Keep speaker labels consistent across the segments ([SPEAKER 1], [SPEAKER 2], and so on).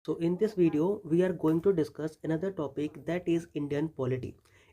[SPEAKER 1] So in this video we are going to discuss another topic that is Indian polity.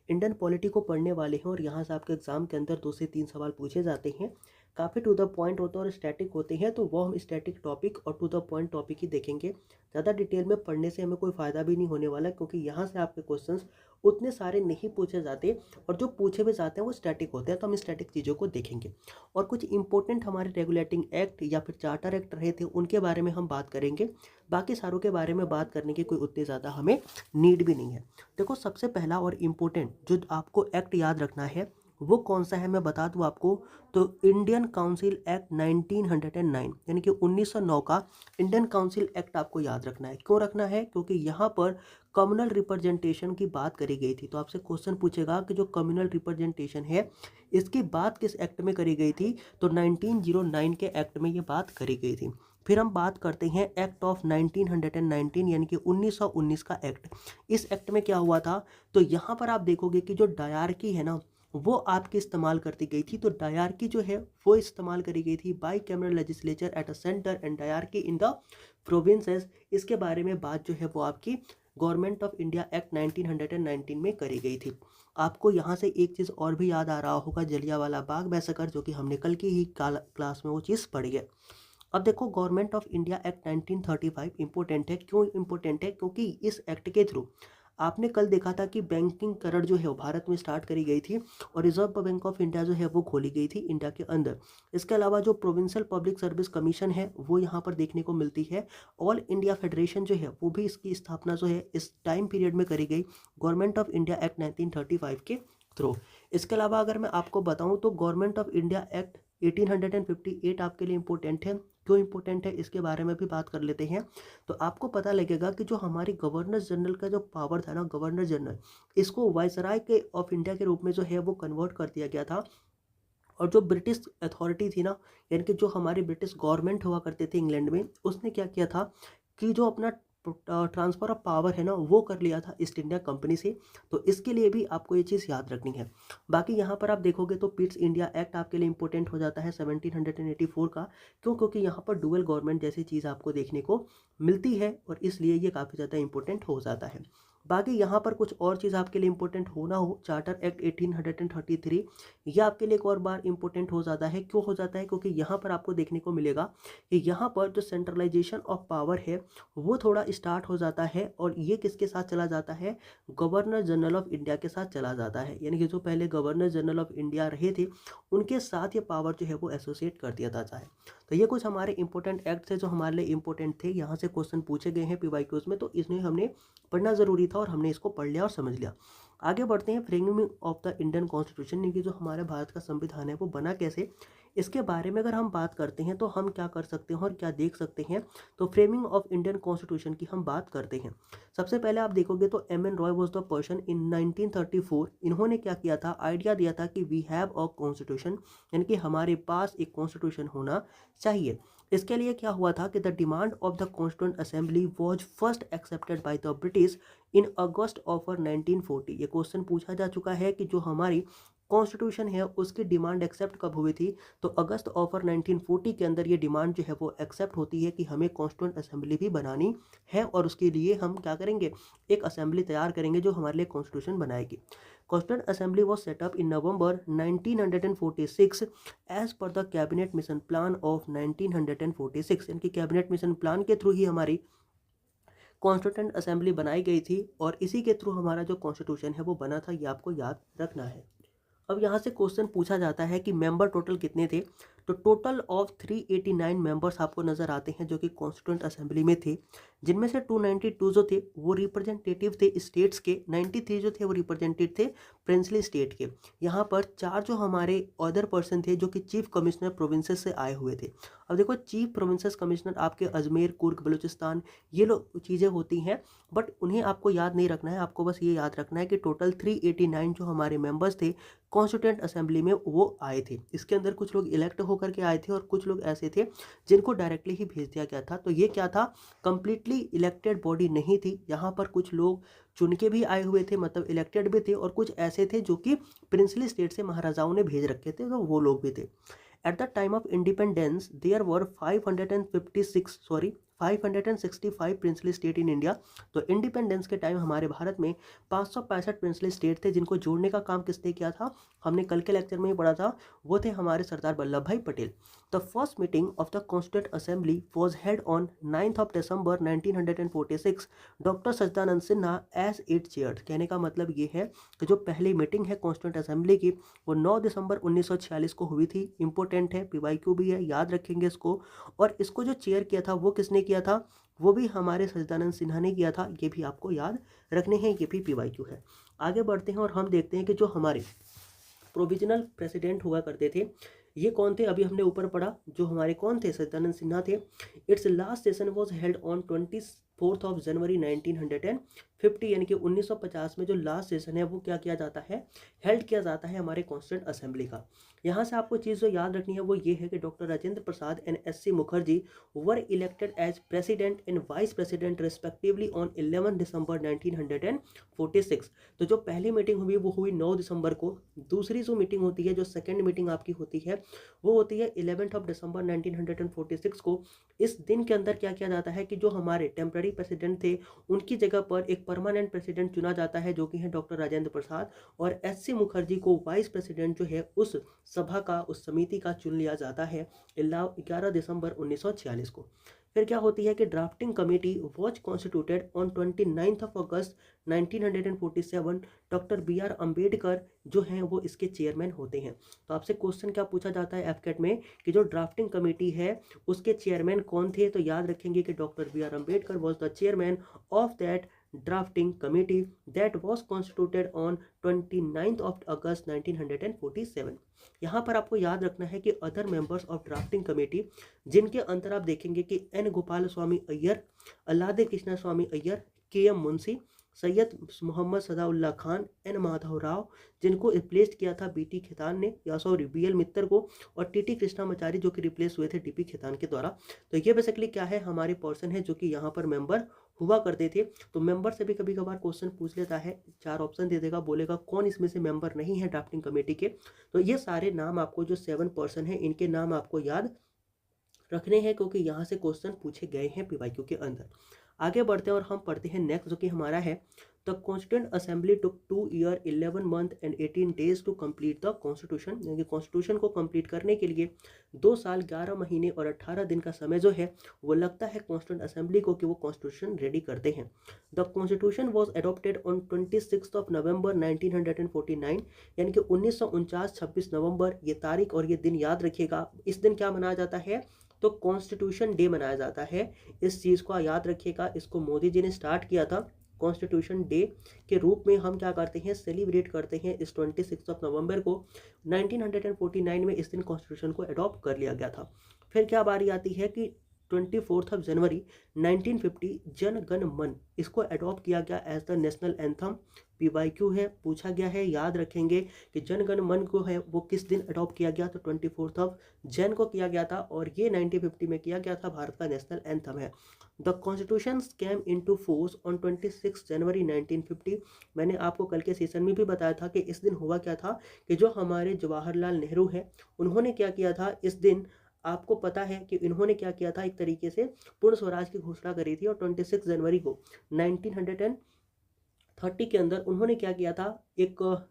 [SPEAKER 1] Indian polity को पढ़ने वाले हैं और यहाँ से आपके एग्जाम के अंदर 2 से 3 सवाल पूछे जाते हैं। काफ़ी टू द पॉइंट होते हैं और स्टैटिक होते हैं, तो वो हम स्टैटिक टॉपिक और टू द पॉइंट टॉपिक ही देखेंगे। ज़्यादा डिटेल में पढ़ने से हमें कोई फ़ायदा भी नहीं होने वाला, क्योंकि यहाँ से आपके क्वेश्चंस उतने सारे नहीं पूछे जाते और जो पूछे भी जाते हैं वो स्टैटिक होते हैं। तो हम स्टैटिक चीज़ों को देखेंगे और कुछ इंपॉर्टेंट हमारे रेगुलेटिंग एक्ट या फिर चार्टर एक्ट रहे थे उनके बारे में हम बात करेंगे। बाकी सारों के बारे में बात करने की कोई उतनी ज़्यादा हमें नीड भी नहीं है। देखो, सबसे पहला और इम्पोर्टेंट जो आपको एक्ट याद रखना है वो कौन सा है, मैं बता दूं आपको। तो इंडियन काउंसिल एक्ट 1909 यानी कि 1909 का इंडियन काउंसिल एक्ट आपको याद रखना है। क्यों रखना है? क्योंकि यहाँ पर कम्युनल रिप्रेजेंटेशन की बात करी गई थी। तो आपसे क्वेश्चन पूछेगा कि जो कम्युनल रिप्रेजेंटेशन है इसकी बात किस एक्ट में करी गई थी, तो 1909 के एक्ट में ये बात करी गई थी। फिर हम बात करते हैं एक्ट ऑफ 1919 यानी कि 1919 का एक्ट। इस एक्ट में क्या हुआ था, तो यहाँ पर आप देखोगे कि जो डायरकी है ना वो आपकी इस्तेमाल करती गई थी। तो डायरकी जो है वो इस्तेमाल करी गई थी by cameral legislature at a centre and dyarchy in the provinces. इसके बारे में बात जो है वो आपकी गवर्नमेंट ऑफ इंडिया एक्ट 1919 में करी गई थी। आपको यहाँ से एक चीज़ और भी याद आ रहा होगा, जलियांवाला बाग मैसेकर, जो कि हमने कल की ही क्लास में वो चीज़ पढ़ी है। अब देखो, government of India act 1935 important है। क्यों इंपॉर्टेंट है? क्योंकि इस एक्ट के थ्रू आपने कल देखा था कि बैंकिंग करण जो है वो भारत में स्टार्ट करी गई थी और रिजर्व बैंक ऑफ इंडिया जो है वो खोली गई थी इंडिया के अंदर। इसके अलावा जो प्रोविंशियल पब्लिक सर्विस कमीशन है वो यहाँ पर देखने को मिलती है। ऑल इंडिया फेडरेशन जो है वो भी इसकी स्थापना जो है इस टाइम पीरियड में करी गई गवर्नमेंट ऑफ इंडिया एक्ट 1935 के थ्रू। इसके अलावा अगर मैं आपको बताऊं तो गवर्नमेंट ऑफ इंडिया एक्ट 1858 आपके लिए इंपॉर्टेंट है। क्यों इंपॉर्टेंट है इसके बारे में भी बात कर लेते हैं। तो आपको पता लगेगा कि जो हमारी गवर्नर जनरल का जो पावर था ना, गवर्नर जनरल, इसको वायसराय के ऑफ इंडिया के रूप में जो है वो कन्वर्ट कर दिया गया था। और जो ब्रिटिश अथॉरिटी थी ना, यानी कि जो हमारी ब्रिटिश गवर्नमेंट हुआ करते थे इंग्लैंड में, उसने क्या किया था कि जो अपना ट्रांसफ़र ऑफ पावर है ना वो कर लिया था ईस्ट इंडिया कंपनी से। तो इसके लिए भी आपको ये चीज़ याद रखनी है। बाकी यहाँ पर आप देखोगे तो पिट्स इंडिया एक्ट आपके लिए इंपॉर्टेंट हो जाता है 1784 का। क्यों? क्योंकि यहाँ पर डुअल गवर्नमेंट जैसी चीज़ आपको देखने को मिलती है और इसलिए ये काफ़ी ज़्यादा इंपॉर्टेंट हो जाता है। बाकी यहाँ पर कुछ और चीज़ आपके लिए इंपॉर्टेंट होना हो, चार्टर एक्ट 1833, ये आपके लिए एक और बार इंपॉर्टेंट हो जाता है। क्यों हो जाता है? क्योंकि यहाँ पर आपको देखने को मिलेगा कि यहाँ पर जो सेंट्रलाइजेशन ऑफ पावर है वो थोड़ा स्टार्ट हो जाता है और ये किसके साथ चला जाता है? गवर्नर जनरल ऑफ इंडिया के साथ चला जाता है। यानी कि जो पहले गवर्नर जनरल ऑफ इंडिया रहे थे उनके साथ ये पावर जो है वो एसोसिएट कर दिया जाता है। तो ये कुछ हमारे इंपॉर्टेंट एक्ट थे जो हमारे लिए इंपॉर्टेंट थे। यहाँ से क्वेश्चन पूछे गए हैं पीवाईक्यूज में, तो इसमें हमने पढ़ना ज़रूरी था और हमने इसको पढ़ लिया और समझ लिया। आगे बढ़ते हैं। Framing of the Indian constitution, यानी कि जो हमारे भारत का संविधान है वो बना कैसे, इसके बारे में अगर हम बात करते हैं तो हम क्या कर सकते हैं और क्या देख सकते हैं। तो फ्रेमिंग ऑफ इंडियन कॉन्स्टिट्यूशन की हम बात करते हैं। सबसे पहले आप देखोगे तो M N Roy was the person in 1934। इन्होंने क्या किया था, आइडिया दिया था कि वी हैव अ कॉन्स्टिट्यूशन, यानी कि हमारे पास एक कॉन्स्टिट्यूशन होना चाहिए। इसके लिए क्या हुआ था कि the demand of the constituent assembly was first accepted by the British in August of 1940। ये क्वेश्चन पूछा जा चुका है कि जो हमारी कॉन्स्टिट्यूशन है उसकी डिमांड एक्सेप्ट कब हुई थी, तो अगस्त ऑफर 1940 के अंदर ये डिमांड जो है वो एक्सेप्ट होती है कि हमें कॉन्स्टिट्यूंट असेंबली भी बनानी है और उसके लिए हम क्या करेंगे, एक असेंबली तैयार करेंगे जो हमारे लिए कॉन्स्टिट्यूशन बनाएगी। Constituent assembly was set up in November 1946 as per the cabinet mission plan of 1946। यानी कि कैबिनेट मिशन प्लान के थ्रू ही हमारी कॉन्स्टिट्यूंट असेंबली बनाई गई थी और इसी के थ्रू हमारा जो कॉन्स्टिट्यूशन है वो बना था। ये आपको याद रखना है। अब यहाँ से क्वेश्चन पूछा जाता है कि मेंबर टोटल कितने थे, तो टोटल ऑफ 389 मेंबर्स आपको नज़र आते हैं जो कि कॉन्स्टिट्यूंट असेंबली में थे, जिनमें से 292 जो थे वो रिप्रेजेंटेटिव थे स्टेट्स के, 93 जो थे वो रिप्रेजेंटेटिव थे प्रिंसली स्टेट के। यहाँ पर 4 जो हमारे अदर पर्सन थे जो कि चीफ कमिश्नर प्रोविंसेस से आए हुए थे। अब देखो, चीफ प्रोविंसेस कमिश्नर आपके अजमेर, कुर्ग, बलूचिस्तान, ये लोग चीज़ें होती हैं, बट उन्हें आपको याद नहीं रखना है। आपको बस ये याद रखना है कि टोटल 389 जो हमारे मेंबर्स थे कॉन्स्टिट्यूंट असेंबली में वो आए थे। इसके अंदर कुछ लोग इलेक्ट होकर के आए थे और कुछ लोग ऐसे थे जिनको डायरेक्टली ही भेज दिया गया था। तो ये क्या था, कंप्लीटली इलेक्टेड बॉडी नहीं थी। यहाँ पर कुछ लोग चुन के भी आए हुए थे, मतलब इलेक्टेड भी थे, और कुछ ऐसे थे जो कि प्रिंसली स्टेट से महाराजाओं ने भेज रखे थे, तो वो लोग भी थे। At the time of independence, there were 556 565 princely state in India. तो इंडिपेंडेंस के टाइम हमारे भारत में 565 प्रिंसली स्टेट थे, जिनको जोड़ने का काम किसने किया था, हमने कल के लेक्चर में ही पढ़ा था, वो थे हमारे Sardar Vallabh Bhai Patel. The first meeting of the constituent assembly was held on 9th of December 1946, doctor Sachchidananda Sinha as it chair. कहने का मतलब ये है कि जो पहली मीटिंग है कॉन्स्टिट्यूंट असेंबली की वो 9 दिसंबर 1946 को हुई थी। इंपॉर्टेंट है, PYQ भी है, याद रखेंगे इसको। और इसको जो चेयर किया था वो किसने किया था, वो भी हमारे सच्चिदानंद सिन्हा ने किया था। ये भी आपको याद रखने हैं, ये भी PYQ है। आगे बढ़ते हैं और हम देखते हैं कि जो हमारे प्रोविजनल प्रेसिडेंट हुआ करते थे ये कौन थे। अभी हमने ऊपर पढ़ा, जो हमारे कौन थे, सच्चिदानंद सिन्हा थे। It's last session was held on 24 of January 1950, यानी कि 1950 में जो लास्ट सेशन है वो क्या किया जाता है, हेल्ड किया जाता है हमारे कॉन्स्टिट्यूंट असेंबली का। यहाँ से आपको चीज़ जो याद रखनी है वो ये है कि doctor Rajendra Prasad and SC Mukherjee were elected as president and vice president respectively on 11 December 1946। तो जो पहली मीटिंग हुई वो हुई 9 दिसंबर को। दूसरी जो मीटिंग होती है, जो सेकेंड मीटिंग आपकी होती है, वो होती है 11 दिसंबर 1946 को। इस दिन के अंदर क्या किया जाता है कि जो हमारे टेम्पररी प्रेसिडेंट थे उनकी जगह पर एक परमानेंट प्रेसिडेंट चुना जाता है, जो कि है डॉक्टर राजेंद्र प्रसाद, और SC मुखर्जी को वाइस प्रेसिडेंट जो है उस सभा का, उस समिति का चुन लिया जाता है 11 दिसंबर 1946 को। फिर क्या होती है कि drafting committee was constituted on 29 August 1947। Doctor BR Ambedkar जो हैं वो इसके चेयरमैन होते हैं। तो आपसे क्वेश्चन क्या पूछा जाता है FCAT में कि जो ड्राफ्टिंग कमेटी है उसके चेयरमैन कौन थे, तो याद रखेंगे कि doctor BR Ambedkar was the chairman of that drafting committee that was constituted on 29 अगस्त 1947। यहाँ पर आपको याद रखना है कि other members of drafting committee, जिनके अंदर आप देखेंगे कि N गोपाल स्वामी अय्यर, अल्लादे कृष्णा स्वामी अय्यर, KM मुंशी, सैयद मोहम्मद सदाउल्ला खान, N माधव राव, जिनको रिप्लेस किया था BT खेतान ने, या सॉरी BL मित्तर को, और TT कृष्णामाचारी जो कि रिप्लेस हुए थे DP खेतान के द्वारा। तो ये बेसिकली क्या है, हमारे पर्सन है जो कि यहाँ पर मेंबर हुआ करते थे। तो मेंबर से भी कभी कभार क्वेश्चन पूछ लेता है, 4 ऑप्शन दे देगा, बोलेगा कौन इसमें से मेंबर नहीं है ड्राफ्टिंग कमेटी के। तो ये सारे नाम आपको, जो 7 पर्सन है, इनके नाम आपको याद रखने हैं, क्योंकि यहाँ से क्वेश्चन पूछे गए हैं PYQ के अंदर। आगे बढ़ते हैं और हम पढ़ते हैं नेक्स्ट, जो कि हमारा है the constituent assembly took 2 year 11 month and 18 days to complete the constitution. यानी कि कॉन्स्टिट्यूशन को कंप्लीट करने के लिए 2 साल 11 महीने और 18 दिन का समय जो है वो लगता है कॉन्स्टिट्यूंट असेंबली को कि वो कॉन्स्टिट्यूशन रेडी करते हैं। The constitution was adopted on 26 नवंबर 1949, यानी कि 1949 26 नवंबर, ये तारीख और ये दिन याद रखिएगा। इस दिन क्या मनाया जाता है, तो कॉन्स्टिट्यूशन डे मनाया जाता है। इस चीज़ को याद रखिएगा, इसको मोदी जी ने स्टार्ट किया था। कॉन्स्टिट्यूशन डे के रूप में हम क्या करते हैं, सेलिब्रेट करते हैं इस 26 नवंबर को। 1949 में इस दिन कॉन्स्टिट्यूशन को अडॉप्ट कर लिया गया था। फिर क्या बारी आती है कि 24 जनवरी 1950 जन गण मन, इसको अडॉप्ट किया गया as the national anthem. PYQ है, पूछा गया है, याद रखेंगे कि जन गण मन को है वो किस दिन अडॉप्ट किया गया, तो 24 जन को किया गया था, और ये 1950 में किया गया था, भारत का नेशनल एंथम है। The constitution came into force on 26 जनवरी 1950। मैंने आपको कल के सेशन में भी बताया था कि इस दिन हुआ क्या था कि जो हमारे जवाहरलाल नेहरू हैं उन्होंने क्या किया था इस दिन, आपको पता है कि इन्होंने क्या किया था, एक तरीके से पूर्ण स्वराज की घोषणा करी थी। और 26 जनवरी को 1930 के अंदर उन्होंने क्या किया था, एक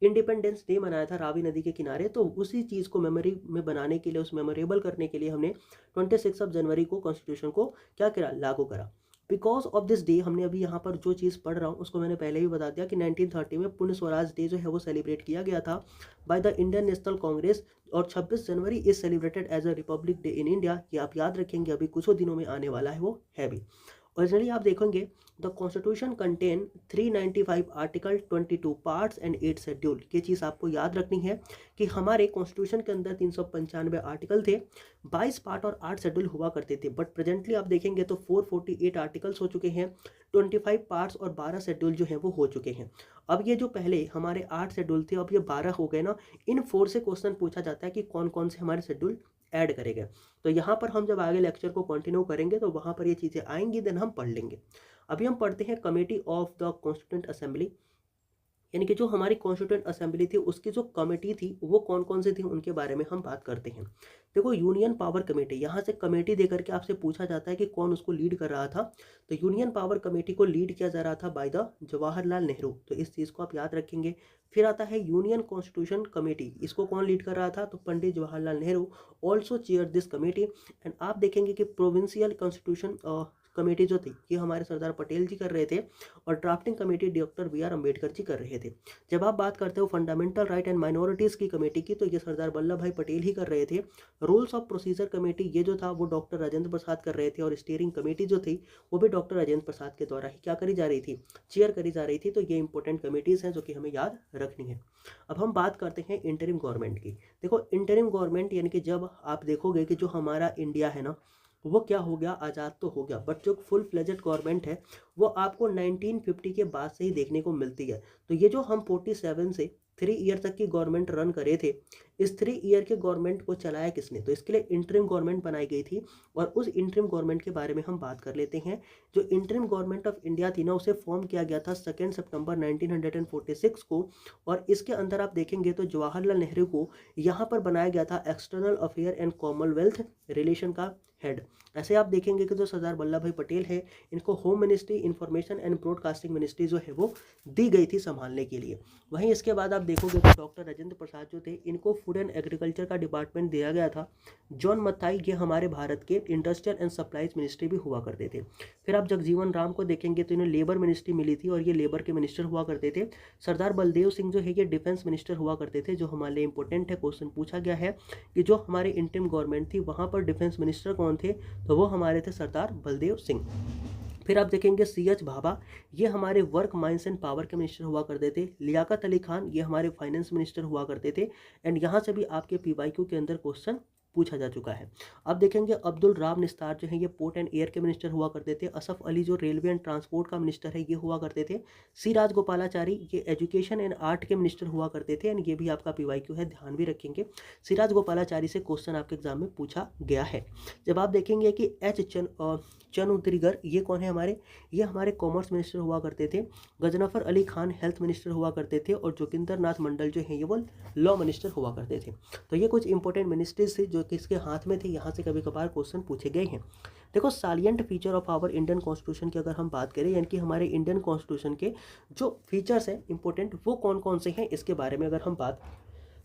[SPEAKER 1] इंडिपेंडेंस डे मनाया था रावी नदी के किनारे। तो उसी चीज़ को मेमोरी में बनाने के लिए, उस मेमोरेबल करने के लिए हमने 26 जनवरी को कॉन्स्टिट्यूशन को क्या करा, लागू करा। बिकॉज ऑफ दिस डे, हमने अभी यहाँ पर जो चीज़ पढ़ रहा हूँ उसको मैंने पहले ही बता दिया कि 1930 में पूर्ण स्वराज डे जो है वो सेलिब्रेट किया गया था बाय द इंडियन नेशनल कांग्रेस, और 26 January is celebrated as a Republic Day in India. ये आप याद रखेंगे, अभी कुछ दिनों में आने वाला है वो है भी। ओरिजिनली आप देखेंगे the constitution contain 395 article, 22 parts and 8 schedule. ये चीज़ आपको याद रखनी है कि हमारे कॉन्स्टिट्यूशन के अंदर 395 आर्टिकल थे, 22 पार्ट और 8 शेड्यूल हुआ करते थे। बट प्रेजेंटली आप देखेंगे तो 448 आर्टिकल्स हो चुके हैं, 25 पार्ट्स और 12 शेड्यूल जो है वो हो चुके हैं। अब ये जो पहले हमारे 8 शेड्यूल थे, अब ये 12 हो गए ना। इन 4 से क्वेश्चन पूछा जाता है कि कौन कौन से हमारे शेड्यूल ऐड करेंगे। तो यहाँ पर हम जब आगे लेक्चर को कंटिन्यू करेंगे तो वहाँ पर ये चीज़ें आएंगी, देन हम पढ़ लेंगे। अभी हम पढ़ते हैं committee of the constituent assembly. यानी कि जो हमारी कॉन्स्टिट्यूएंट असेंबली थी उसकी जो कमेटी थी वो कौन कौन सी थी उनके बारे में हम बात करते हैं। देखो यूनियन पावर कमेटी, यहाँ से कमेटी देकर के आपसे पूछा जाता है कि कौन उसको लीड कर रहा था। तो यूनियन पावर कमेटी को लीड किया जा रहा था बाय द जवाहरलाल नेहरू, तो इस चीज़ को आप याद रखेंगे। फिर आता है यूनियन कॉन्स्टिट्यूशन कमेटी, इसको कौन लीड कर रहा था, तो Pandit Jawaharlal Nehru also chair this committee. And आप देखेंगे कि प्रोविंशियल कॉन्स्टिट्यूशन कमेटी जो थी ये हमारे सरदार पटेल जी कर रहे थे, और drafting committee doctor B R Ambedkar ji कर रहे थे। जब आप बात करते हो फंडामेंटल राइट एंड माइनॉरिटीज़ की कमेटी की, तो ये सरदार वल्लभ भाई पटेल ही कर रहे थे। रूल्स ऑफ प्रोसीजर कमेटी ये जो था वो डॉक्टर राजेंद्र प्रसाद कर रहे थे, और स्टीयरिंग कमेटी जो थी वो भी डॉक्टर राजेंद्र प्रसाद के द्वारा ही क्या करी जा रही थी, चेयर करी जा रही थी। तो ये इंपॉर्टेंट कमेटीज़ हैं जो कि हमें याद रखनी है। अब हम बात करते हैं इंटरिम गवर्नमेंट की। देखो इंटरिम गवर्नमेंट यानी कि जब आप देखोगे कि जो हमारा इंडिया है ना वो क्या हो गया, आज़ाद तो हो गया, बट जो फुल फ्लेजेड गवर्नमेंट है वो आपको 1950 के बाद से ही देखने को मिलती है। तो ये जो हम 47 से 3 ईयर तक की गवर्नमेंट रन करे थे, इस 3 ईयर के गवर्नमेंट को चलाया किसने, तो इसके लिए इंटरिम गवर्नमेंट बनाई गई थी। और उस इंटरिम गवर्नमेंट के बारे में हम बात कर लेते हैं। जो इंटरिम गवर्नमेंट ऑफ इंडिया थी ना उसे फॉर्म किया गया था 2 सितंबर 1946 को, और इसके अंदर आप देखेंगे तो जवाहरलाल नेहरू को यहाँ पर बनाया गया था external affair and Commonwealth relation का हेड। ऐसे आप देखेंगे कि जो सरदार वल्लभ भाई पटेल है इनको home ministry, information and broadcasting ministry जो है वो दी गई थी संभालने के लिए। वहीं इसके बाद आप देखोगे तो डॉक्टर राजेंद्र प्रसाद जो थे इनको फूड एंड एग्रीकल्चर का डिपार्टमेंट दिया गया था। जॉन मथाई ये हमारे भारत के इंडस्ट्रियल एंड सप्लाईज मिनिस्ट्री भी हुआ करते थे। फिर आप जगजीवन राम को देखेंगे तो इन्हें लेबर मिनिस्ट्री मिली थी और ये लेबर के मिनिस्टर हुआ करते थे। सरदार बलदेव सिंह जो है ये डिफेंस मिनिस्टर हुआ करते थे। जो हमारे लिए इंपॉर्टेंट है, क्वेश्चन पूछा गया है कि जो हमारे इंटरिम गवर्नमेंट थी वहाँ पर डिफेंस मिनिस्टर कौन थे, तो वो हमारे थे सरदार बलदेव सिंह। फिर आप देखेंगे CH भाभा ये हमारे वर्क माइंस एंड पावर के मिनिस्टर हुआ करते थे। लियाकत अली खान ये हमारे फाइनेंस मिनिस्टर हुआ करते थे। एंड यहाँ से भी आपके PYQ के अंदर क्वेश्चन पूछा जा चुका है। अब देखेंगे अब्दुल राव निस्तार जो है ये पोर्ट एंड एयर के मिनिस्टर हुआ करते थे। असफ अली जो रेलवे एंड ट्रांसपोर्ट का मिनिस्टर है ये हुआ करते थे। सी राजगोपालाचारी ये एजुकेशन एंड आर्ट के मिनिस्टर हुआ करते थे। एंड ये भी आपका PYQ है, ध्यान भी रखेंगे। सी राजगोपालाचारी से क्वेश्चन आपके एग्जाम में पूछा गया है। जब आप देखेंगे कि चनुद्रीगर ये कौन है हमारे, ये हमारे कॉमर्स मिनिस्टर हुआ करते थे। गजनफर अली खान हेल्थ मिनिस्टर हुआ करते थे। और जोगिंदर नाथ मंडल जो है ये वो लॉ मिनिस्टर हुआ करते थे। तो ये कुछ इंपॉर्टेंट मिनिस्ट्रीज थी जो किसके हाथ में थे, यहाँ से कभी कभार क्वेश्चन पूछे गए हैं। देखो salient feature of our Indian constitution की अगर हम बात करें, यानी कि हमारे इंडियन कॉन्स्टिट्यूशन के जो फीचर्स हैं इंपॉर्टेंट वो कौन कौन से हैं, इसके बारे में अगर हम बात,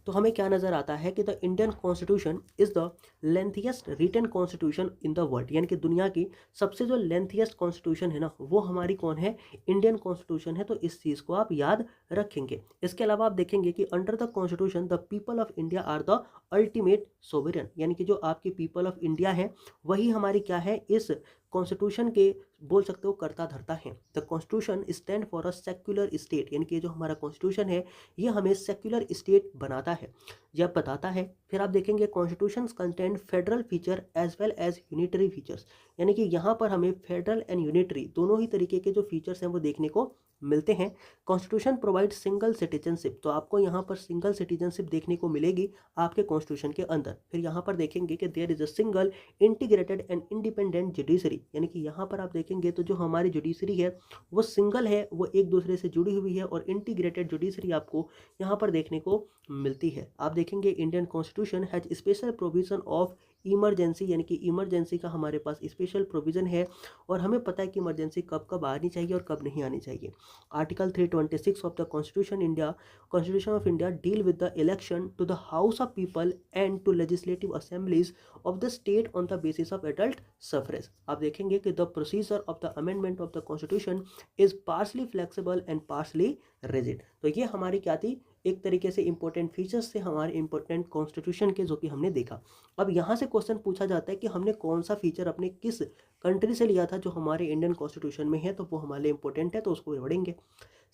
[SPEAKER 1] तो हमें क्या नज़र आता है कि the Indian constitution is the lengthiest written constitution in the world. यानी कि दुनिया की सबसे जो लेंथीएस्ट कॉन्स्टिट्यूशन है ना वो हमारी कौन है, इंडियन कॉन्स्टिट्यूशन है। तो इस चीज़ को आप याद रखेंगे। इसके अलावा आप देखेंगे कि under the constitution the people of India are the ultimate sovereign, यानी कि जो आपकी पीपल ऑफ इंडिया है वही हमारी क्या है, इस कॉन्स्टिट्यूशन के बोल सकते हो कर्ता धर्ता हैं। The constitution stand for a secular state, यानी कि जो हमारा कॉन्स्टिट्यूशन है ये हमें सेक्युलर स्टेट बनाता है या बताता है। फिर आप देखेंगे constitution content federal feature as well as unitary features, यानी कि यहाँ पर हमें फेडरल एंड यूनिटरी दोनों ही तरीके के जो फीचर्स हैं वो देखने को मिलते हैं। कॉन्स्टिट्यूशन प्रोवाइड सिंगल सिटीजनशिप, तो आपको यहाँ पर सिंगल सिटीजनशिप देखने को मिलेगी आपके कॉन्स्टिट्यूशन के अंदर। फिर यहाँ पर देखेंगे कि there is a single integrated and independent judiciary, यानी कि यहाँ पर आप देखेंगे तो जो हमारी जुडिशरी है वो सिंगल है, वो एक दूसरे से जुड़ी हुई है, और इंटीग्रेटेड जुडिशरी आपको यहाँ पर देखने को मिलती है। आप देखेंगे Indian constitution has special provision of emergency, यानी कि इमरजेंसी का हमारे पास स्पेशल प्रोविज़न है, और हमें पता है कि इमरजेंसी कब कब आनी चाहिए और कब नहीं आनी चाहिए। Article 326 of the constitution of India deal with the election to the house of people and to legislative assemblies of the state on the basis of adult suffrage. आप देखेंगे कि the procedure of the amendment of the constitution is partially flexible and partially rigid. तो ये हमारी क्या थी, एक तरीके से इंपॉर्टेंट फीचर्स थे हमारे इंपॉर्टेंट कॉन्स्टिट्यूशन के, जो कि हमने देखा। अब यहाँ से क्वेश्चन पूछा जाता है कि हमने कौन सा फीचर अपने किस कंट्री से लिया था जो हमारे इंडियन कॉन्स्टिट्यूशन में है, तो वो हमारे लिए इंपॉर्टेंट है, तो उसको पढ़ेंगे।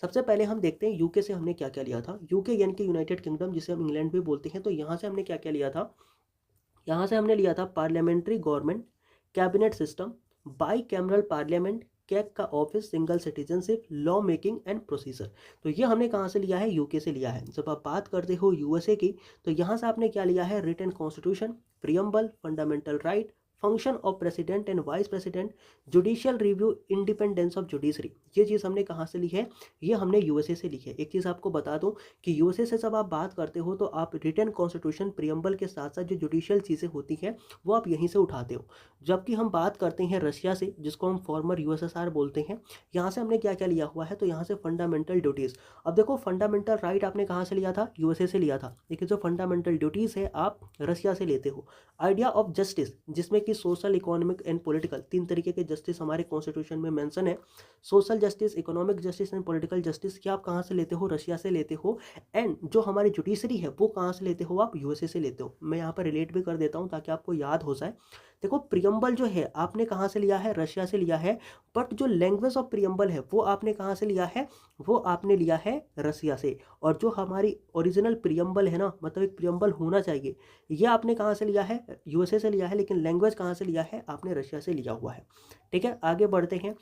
[SPEAKER 1] सबसे पहले हम देखते हैं यूके से हमने क्या क्या लिया था। यूके यानी कि यूनाइटेड किंगडम, जिसे हम इंग्लैंड भी बोलते हैं। तो यहाँ से हमने क्या क्या लिया था, यहाँ से हमने लिया था parliamentary government, cabinet system, bicameral parliament, CAG का office, single citizenship, law making and procedure. तो ये हमने कहाँ से लिया है, यूके से लिया है। जब आप बात करते हो USA की, तो यहाँ से आपने क्या लिया है, written constitution, preamble, fundamental right, function of president and vice president, judicial review, independence of judiciary. ये चीज़ हमने कहाँ से ली है? ये हमने यूएसए से ली है। एक चीज़ आपको बता दूं कि यूएसए से जब आप बात करते हो तो आप रिटन कॉन्स्टिट्यूशन प्रियम्बल के साथ साथ जो जुडिशियल चीज़ें होती हैं वो आप यहीं से उठाते हो। जबकि हम बात करते हैं रशिया से, जिसको हम फॉर्मर यूएसएसआर बोलते हैं, यहाँ से हमने क्या क्या लिया हुआ है? तो यहाँ से फंडामेंटल ड्यूटीज़। अब देखो, फंडामेंटल राइट आपने कहाँ से लिया था? यूएसए से लिया था। लेकिन जो फंडामेंटल ड्यूटीज़ है आप रशिया से लेते हो। आइडिया ऑफ जस्टिस, जिसमें कि सोशल, इकोनॉमिक एंड पॉलिटिकल, तीन तरीके के जस्टिस हमारे कॉन्स्टिट्यूशन में मेंशन है। Social justice, economic justice and political justice, क्या आप कहाँ से लेते हो? रशिया से लेते हो। एंड जो हमारी जुडिशरी है वो कहाँ से लेते हो? आप यूएसए से लेते हो। मैं यहाँ पर रिलेट भी कर देता हूँ ताकि आपको याद हो जाए। देखो, प्रियम्बल जो है आपने कहाँ से लिया है? रशिया से लिया है। बट जो लैंग्वेज ऑफ प्रियम्बल है वो आपने कहाँ से लिया है? वो आपने लिया है रशिया से। और जो हमारी ओरिजिनल प्रियम्बल है ना, मतलब एक प्रियम्बल होना चाहिए, ये आपने कहाँ से लिया है? यूएसए से लिया है। लेकिन लैंग्वेज कहाँ से लिया है? आपने रशिया से लिया हुआ है। ठीक है, आगे बढ़ते हैं।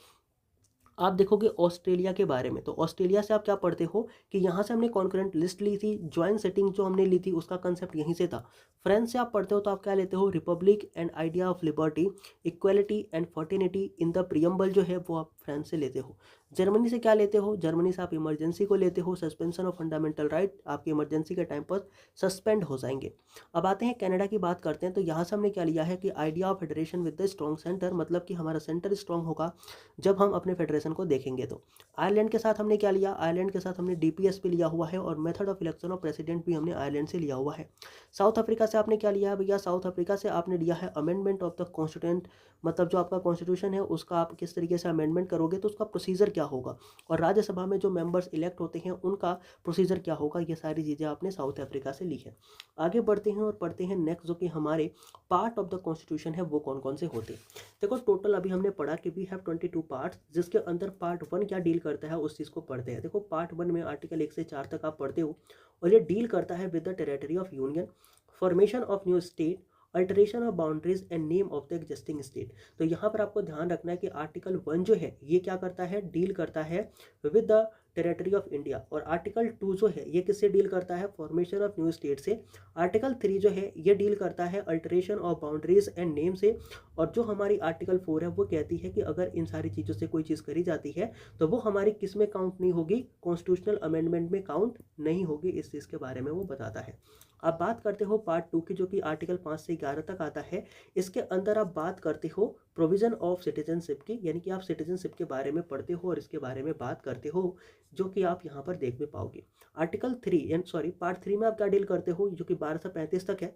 [SPEAKER 1] आप देखोगे ऑस्ट्रेलिया के बारे में, तो ऑस्ट्रेलिया से आप क्या पढ़ते हो कि यहाँ से हमने कॉन्करेंट लिस्ट ली थी, ज्वाइंट सेटिंग जो हमने ली थी उसका कंसेप्ट यहीं से था। फ्रांस से आप पढ़ते हो तो आप क्या लेते हो? Republic and idea of liberty, equality and fraternity in the preamble जो है वो आप फ्रांस से लेते हो। जर्मनी से क्या लेते हो? जर्मनी से आप इमरजेंसी को लेते हो, सस्पेंशन ऑफ फंडामेंटल राइट, आपके इमरजेंसी के टाइम पर सस्पेंड हो जाएंगे। अब आते हैं कनाडा की बात करते हैं, तो यहाँ से हमने क्या लिया है कि idea of federation with the strong centre, मतलब कि हमारा सेंटर स्ट्रॉन्ग होगा जब हम अपने फेडरेशन को देखेंगे। तो आयरलैंड के साथ हमने क्या लिया? आयरलैंड के साथ हमने डीपीएस पे लिया हुआ है, और method of election of president भी हमने आयरलैंड से लिया हुआ है। साउथ अफ्रीका से आपने क्या लिया है भैया? साउथ अफ्रीका से आपने लिया है अमेंडमेंट ऑफ द कॉन्स्टिट्यूंट, मतलब जो आपका कॉन्स्टिट्यूशन है उसका आप किस तरीके से अमेंडमेंट करोगे, तो उसका प्रोसीजर क्या होगा, और राज्यसभा में जो मेंबर्स इलेक्ट होते हैं उनका प्रोसीजर क्या होगा, ये सारी चीज़ें आपने साउथ अफ्रीका से ली है। आगे बढ़ते हैं और पढ़ते हैं नेक्स्ट, जो कि हमारे पार्ट ऑफ द कॉन्स्टिट्यूशन है वो कौन कौन से होते हैं। देखो, टोटल अभी हमने पढ़ा कि वी हैव 22 पार्ट्स, जिसके अंदर पार्ट 1 क्या डील करता है उस चीज़ को पढ़ते हैं। देखो, पार्ट 1 में आर्टिकल 1 से 4 तक आप पढ़ते हो, और ये डील करता है with the territory of union, formation of new state, alteration of boundaries and name of the existing state. तो यहाँ पर आपको ध्यान रखना है कि आर्टिकल 1 जो है ये क्या करता है? डील करता है with the territory of India. और आर्टिकल 2 जो है ये किससे डील करता है? फॉर्मेशन ऑफ न्यू स्टेट से। आर्टिकल 3 जो है ये डील करता है alteration of boundaries and name से। और जो हमारी आर्टिकल 4 है वो कहती है कि अगर इन सारी चीज़ों से कोई चीज़ करी जाती है तो वो हमारी किस में काउंट नहीं होगी? कॉन्स्टिट्यूशनल अमेंडमेंट में काउंट नहीं होगी। इस चीज़ के बारे में वो बताता है। आप बात करते हो पार्ट 2 की, जो कि आर्टिकल 5 से 11 तक आता है। इसके अंदर आप बात करते हो प्रोविजन ऑफ सिटीजनशिप की, यानी कि आप सिटीजनशिप के बारे में पढ़ते हो और इसके बारे में बात करते हो, जो कि आप यहाँ पर देख भी पाओगे। आर्टिकल 3 सॉरी पार्ट 3 में आप क्या डील करते हो, जो कि 12 से 35 तक है।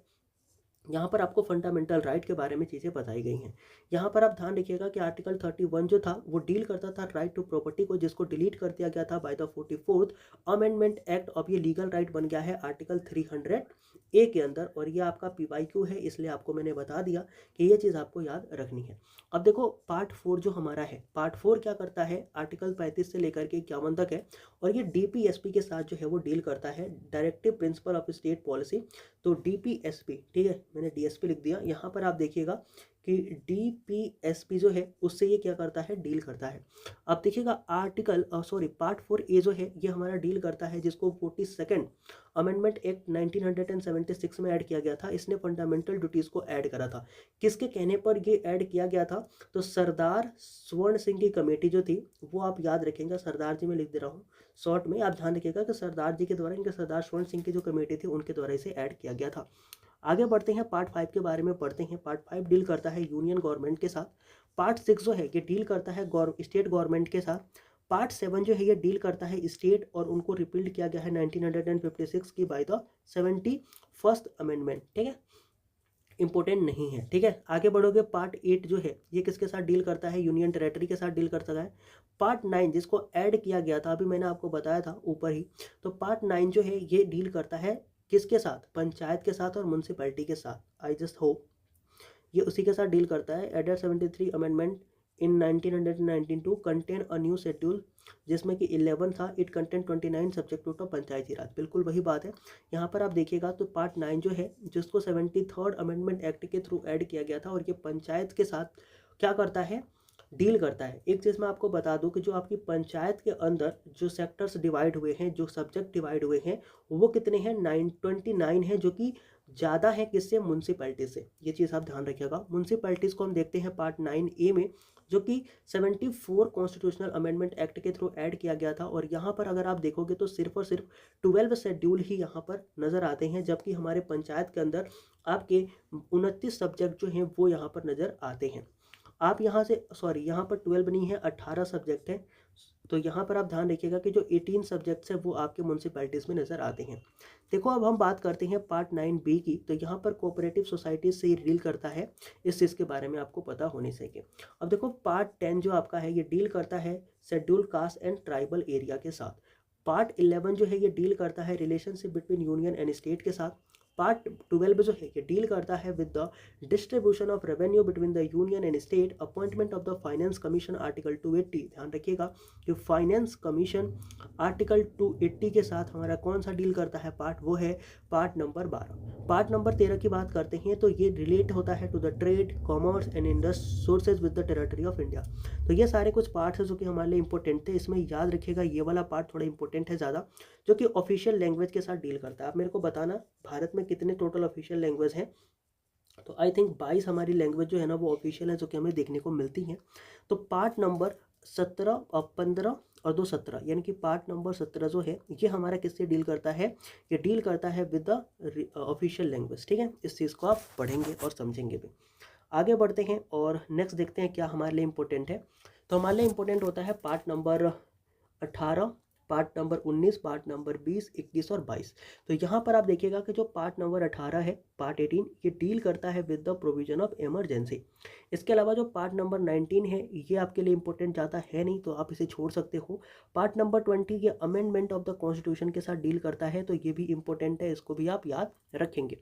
[SPEAKER 1] यहाँ पर आपको फंडामेंटल राइट के बारे में चीज़ें बताई गई हैं। यहाँ पर आप ध्यान रखिएगा कि आर्टिकल 31 जो था वो डील करता था राइट टू प्रॉपर्टी को, जिसको डिलीट कर दिया गया था by the 44th amendment act. अब ये लीगल राइट बन गया है आर्टिकल 300A के अंदर, और ये आपका PYQ है, इसलिए आपको मैंने बता दिया कि ये चीज़ आपको याद रखनी है। अब देखो, पार्ट 4 जो हमारा है, पार्ट 4 क्या करता है? आर्टिकल 35 से लेकर के 51 तक है, और ये DPSP के साथ जो है वो डील करता है, directive principle of state policy. तो DPSP, ठीक है, मैंने DSP लिख दिया। यहाँ पर आप देखिएगा कि DPSP जो है उससे ये क्या करता है? डील करता है। अब देखिएगा पार्ट 4A जो है ये हमारा डील करता है, जिसको 42nd अमेंडमेंट एक्ट 1976 में ऐड किया गया था। इसने फंडामेंटल ड्यूटीज़ को ऐड करा था। किसके कहने पर ये ऐड किया गया था? तो सरदार स्वर्ण सिंह की कमेटी जो थी वो आप याद रखेंगे, सरदार जी मैं लिख दे रहा हूँ शॉर्ट में, आप ध्यान रखिएगा कि सरदार जी के द्वारा, इनके सरदार स्वर्ण सिंह की जो कमेटी थी उनके द्वारा इसे ऐड किया गया था। आगे बढ़ते हैं, पार्ट 5 के बारे में पढ़ते हैं। पार्ट 5 डील करता है यूनियन गवर्नमेंट के साथ। पार्ट 6 जो है ये डील करता है स्टेट गवर्नमेंट के साथ। पार्ट 7 जो है ये डील करता है स्टेट, और उनको रिपील्ड किया गया है 1956 की बाय द 71st अमेंडमेंट। ठीक है, इंपॉर्टेंट नहीं है। ठीक है, आगे बढ़ोगे। पार्ट 8 जो है ये किसके साथ डील करता है? यूनियन टेरेटरी के साथ डील करता है। पार्ट 9 जिसको ऐड किया गया था, अभी मैंने आपको बताया था ऊपर ही, तो पार्ट 9 जो है ये डील करता है किसके साथ? पंचायत के साथ और म्यूनसिपैलिटी के साथ। आई जस्ट होप ये उसी के साथ डील करता है। Added 73 amendment in 1992 contain a new schedule, जिसमें कि 11 था। It contain 29 subject to Panchayati Raj. बिल्कुल वही बात है। यहाँ पर आप देखिएगा तो पार्ट 9 जो है जिसको 73rd अमेंडमेंट एक्ट के थ्रू ऐड किया गया था, और ये पंचायत के साथ क्या करता है? डील करता है। एक चीज़ मैं आपको बता दूं कि जो आपकी पंचायत के अंदर जो सेक्टर्स डिवाइड हुए हैं, जो सब्जेक्ट डिवाइड हुए हैं, वो कितने हैं? 29 है, जो कि ज़्यादा है किससे, म्यूनसिपैलिटी से। ये चीज़ आप ध्यान रखिएगा। म्यूनसिपैलिटीज़ को हम देखते हैं पार्ट 9A में, जो कि 74 कॉन्स्टिट्यूशनल अमेंडमेंट एक्ट के थ्रू ऐड किया गया था। और यहाँ पर अगर आप देखोगे तो सिर्फ और सिर्फ 12 शेड्यूल ही यहाँ पर नज़र आते हैं, जबकि हमारे पंचायत के अंदर आपके 29 सब्जेक्ट जो हैं वो यहाँ पर नज़र आते हैं। आप यहाँ से यहाँ पर 12 नहीं है, 18 सब्जेक्ट है। तो यहाँ पर आप ध्यान रखिएगा कि जो 18 सब्जेक्ट्स हैं वो आपके म्यूनसिपैलिटीज़ में नज़र आते हैं। देखो अब हम बात करते हैं पार्ट 9B की। तो यहाँ पर कोऑपरेटिव सोसाइटी से डील करता है, इस चीज़ के बारे में आपको पता होने चाहिए। अब देखो पार्ट 10 जो आपका है ये डील करता है schedule caste and tribal area के साथ। पार्ट 11 जो है ये डील करता है relationship between union and state के साथ। पार्ट 12 जो है ये डील करता है with the distribution of revenue between the union and state, appointment of the finance commission article 280। ध्यान रखिएगा कि फाइनेंस कमीशन आर्टिकल 280 के साथ हमारा कौन सा डील करता है पार्ट, वो है पार्ट नंबर 12। पार्ट नंबर 13 की बात करते हैं तो ये रिलेट होता है to the trade, commerce and industry sources with the territory of India. तो ये सारे कुछ पार्ट्स हैं जो कि हमारे लिए इंपॉर्टेंट थे। इसमें याद रखिएगा ये वाला पार्ट थोड़ा इंपॉर्टेंट है ज़्यादा, जो कि ऑफिशियल लैंग्वेज के साथ डील करता है। आप मेरे को बताना भारत में कितने टोटल ऑफिशियल लैंग्वेज हैं। तो आई थिंक 22 हमारी लैंग्वेज जो है ना वो ऑफिशियल है, जो कि हमें देखने को मिलती हैं। तो पार्ट नंबर 17 और 15 और 2 17, यानी कि पार्ट नंबर 17 जो है ये हमारा किससे डील करता है, ये डील करता है विद द ऑफिशियल लैंग्वेज। ठीक है, इस चीज़ को आप पढ़ेंगे और समझेंगे भी। आगे बढ़ते हैं और नेक्स्ट देखते हैं क्या हमारे लिए इंपॉर्टेंट है। तो हमारे लिए इंपॉर्टेंट होता है part number 18, part number 19, part number 20, 21 और 22। तो यहाँ पर आप देखिएगा कि जो पार्ट नंबर 18 है, पार्ट 18, ये डील करता है with the provision of emergency. इसके अलावा जो पार्ट नंबर 19 है ये आपके लिए इंपॉर्टेंट ज़्यादा है नहीं, तो आप इसे छोड़ सकते हो। पार्ट नंबर 20 ये अमेंडमेंट ऑफ द कॉन्स्टिट्यूशन के साथ डील करता है, तो ये भी इंपॉर्टेंट है, इसको भी आप याद रखेंगे।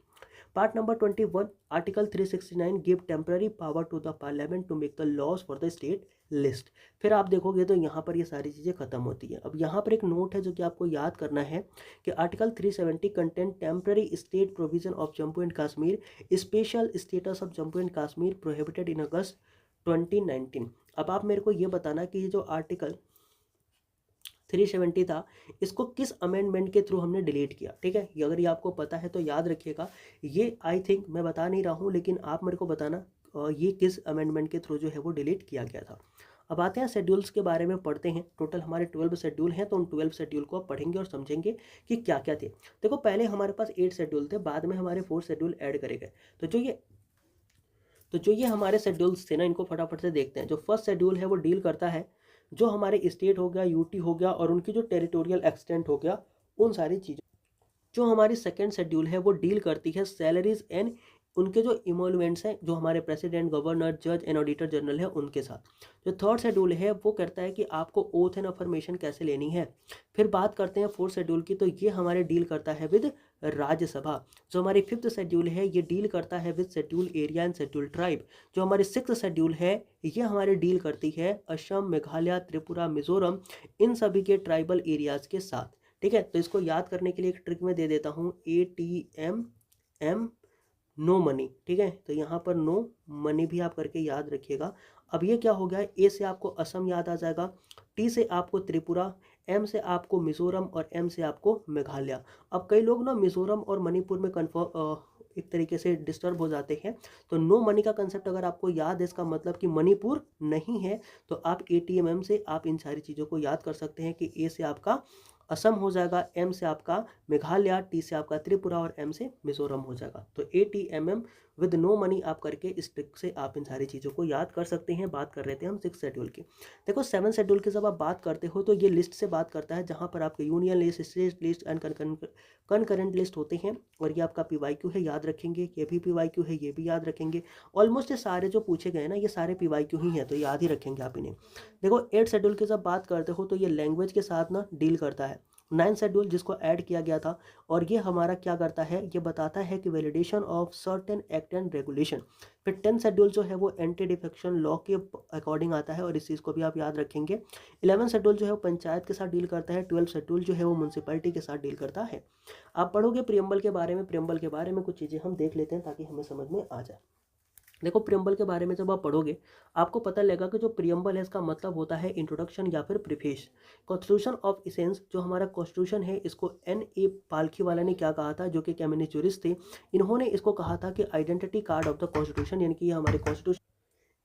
[SPEAKER 1] Part number 21, article 369 give temporary power to the parliament to make the laws for the state list. फिर आप देखोगे तो यहाँ पर ये सारी चीज़ें खत्म होती है। अब यहाँ पर एक नोट है जो कि आपको याद करना है कि article 370 content temporary state provision of Jammu and Kashmir, special status of Jammu and Kashmir prohibited in August 2019। अब आप मेरे को ये बताना कि ये जो आर्टिकल 370 था इसको किस अमेंडमेंट के थ्रू हमने डिलीट किया। ठीक है, ये अगर ये आपको पता है तो याद रखिएगा। ये आई थिंक मैं बता नहीं रहा हूँ, लेकिन आप मेरे को बताना ये किस अमेंडमेंट के थ्रू जो है वो डिलीट किया गया था। अब आते हैं शेड्यूल्स के बारे में पढ़ते हैं। टोटल हमारे 12 शेड्यूल हैं, तो उन 12 शेड्यूल को आप पढ़ेंगे और समझेंगे कि क्या क्या थे। देखो पहले हमारे पास 8 शेड्यूल थे, बाद में हमारे 4 शेड्यूल ऐड करे गए। तो जो ये हमारे शेड्यूल्स थे ना, इनको फटाफट से देखते हैं। जो फर्स्ट शेड्यूल है वो डील करता है जो हमारे स्टेट हो गया, यूटी हो गया और उनकी जो टेरिटोरियल एक्सटेंट हो गया, उन सारी चीज़ों। जो हमारी सेकंड शेड्यूल है वो डील करती है सैलरीज एंड उनके जो इमोलमेंट्स हैं, जो हमारे प्रेसिडेंट, गवर्नर, जज एंड ऑडिटर जनरल है उनके साथ। जो थर्ड शेड्यूल है वो कहता है कि आपको ओथ एंड अफर्मेशन कैसे लेनी है। फिर बात करते हैं फोर्थ शेड्यूल की, तो ये हमारे डील करता है विद राज्यसभा। जो हमारी फिफ्थ शेड्यूल है ये डील करता है with schedule area and schedule tribe. जो हमारी सिक्स्थ शेड्यूल है ये हमारे डील करती है असम, मेघालय, त्रिपुरा, मिजोरम, इन सभी के ट्राइबल एरियाज के साथ। ठीक है, तो इसको याद करने के लिए एक ट्रिक मैं दे देता हूँ, ATM नो मनी। ठीक है, तो यहाँ पर नो मनी भी आप करके याद रखिएगा। अब ये क्या हो गया, ए से आपको असम याद आ जाएगा, टी से आपको त्रिपुरा, एम से आपको मिजोरम और एम से आपको मेघालय। अब कई लोग ना मिजोरम और मणिपुर में एक तरीके से डिस्टर्ब हो जाते हैं। तो नो मनी का कंसेप्ट अगर आपको याद है, इसका मतलब कि मणिपुर नहीं है, तो आप ATMM से आप इन सारी चीज़ों को याद कर सकते हैं कि ए से आपका असम हो जाएगा, एम से आपका मेघालय, टी से आपका त्रिपुरा और एम से मिजोरम हो जाएगा। तो ATMM विद नो मनी आप करके इस ट्रिक से आप इन सारी चीज़ों को याद कर सकते हैं। बात कर रहे थे हम 6 शेड्यूल की। देखो 7 शेड्यूल की जब आप बात करते हो तो ये लिस्ट से बात करता है, जहाँ पर आपके union list, state list and concurrent list होते हैं। और ये आपका PYQ है, याद रखेंगे। ये भी PYQ है, ये भी याद रखेंगे। ऑलमोस्ट ये सारे जो पूछे गए ना ये सारे PYQ ही हैं, तो याद ही रखेंगे आप इन्हें। देखो 8 शेड्यूल की जब बात करते हो तो ये लैंग्वेज के साथ ना डील करता है। 9 शेड्यूल जिसको ऐड किया गया था, और ये हमारा क्या करता है, ये बताता है कि validation of certain act and regulation. फिर 10 शेड्यूल जो है वो एंटी डिफेक्शन लॉ के अकॉर्डिंग आता है, और इस चीज़ को भी आप याद रखेंगे। 11 शेड्यूल जो है वो पंचायत के साथ डील करता है। 12 शेड्यूल जो है वो म्यूनसिपैलिटी के साथ डील करता है। आप पढ़ोगे प्रियम्बल के बारे में, प्रियम्बल के बारे में कुछ चीज़ें हम देख लेते हैं ताकि हमें समझ में आ जाए। देखो प्रियम्बल के बारे में जब आप पढ़ोगे आपको पता लगेगा कि जो प्रियम्बल है इसका मतलब होता है इंट्रोडक्शन या फिर प्रीफेस। कॉन्स्टिट्यूशन ऑफ इसेंस जो हमारा कॉन्स्टिट्यूशन है इसको N.A. पालखीवाला ने क्या कहा था, जो कि कम्युनिस्ट जूरिस्ट थे, इन्होंने इसको कहा था कि identity card of the constitution, यानी कि ये हमारे कॉन्स्टिट्यूशन।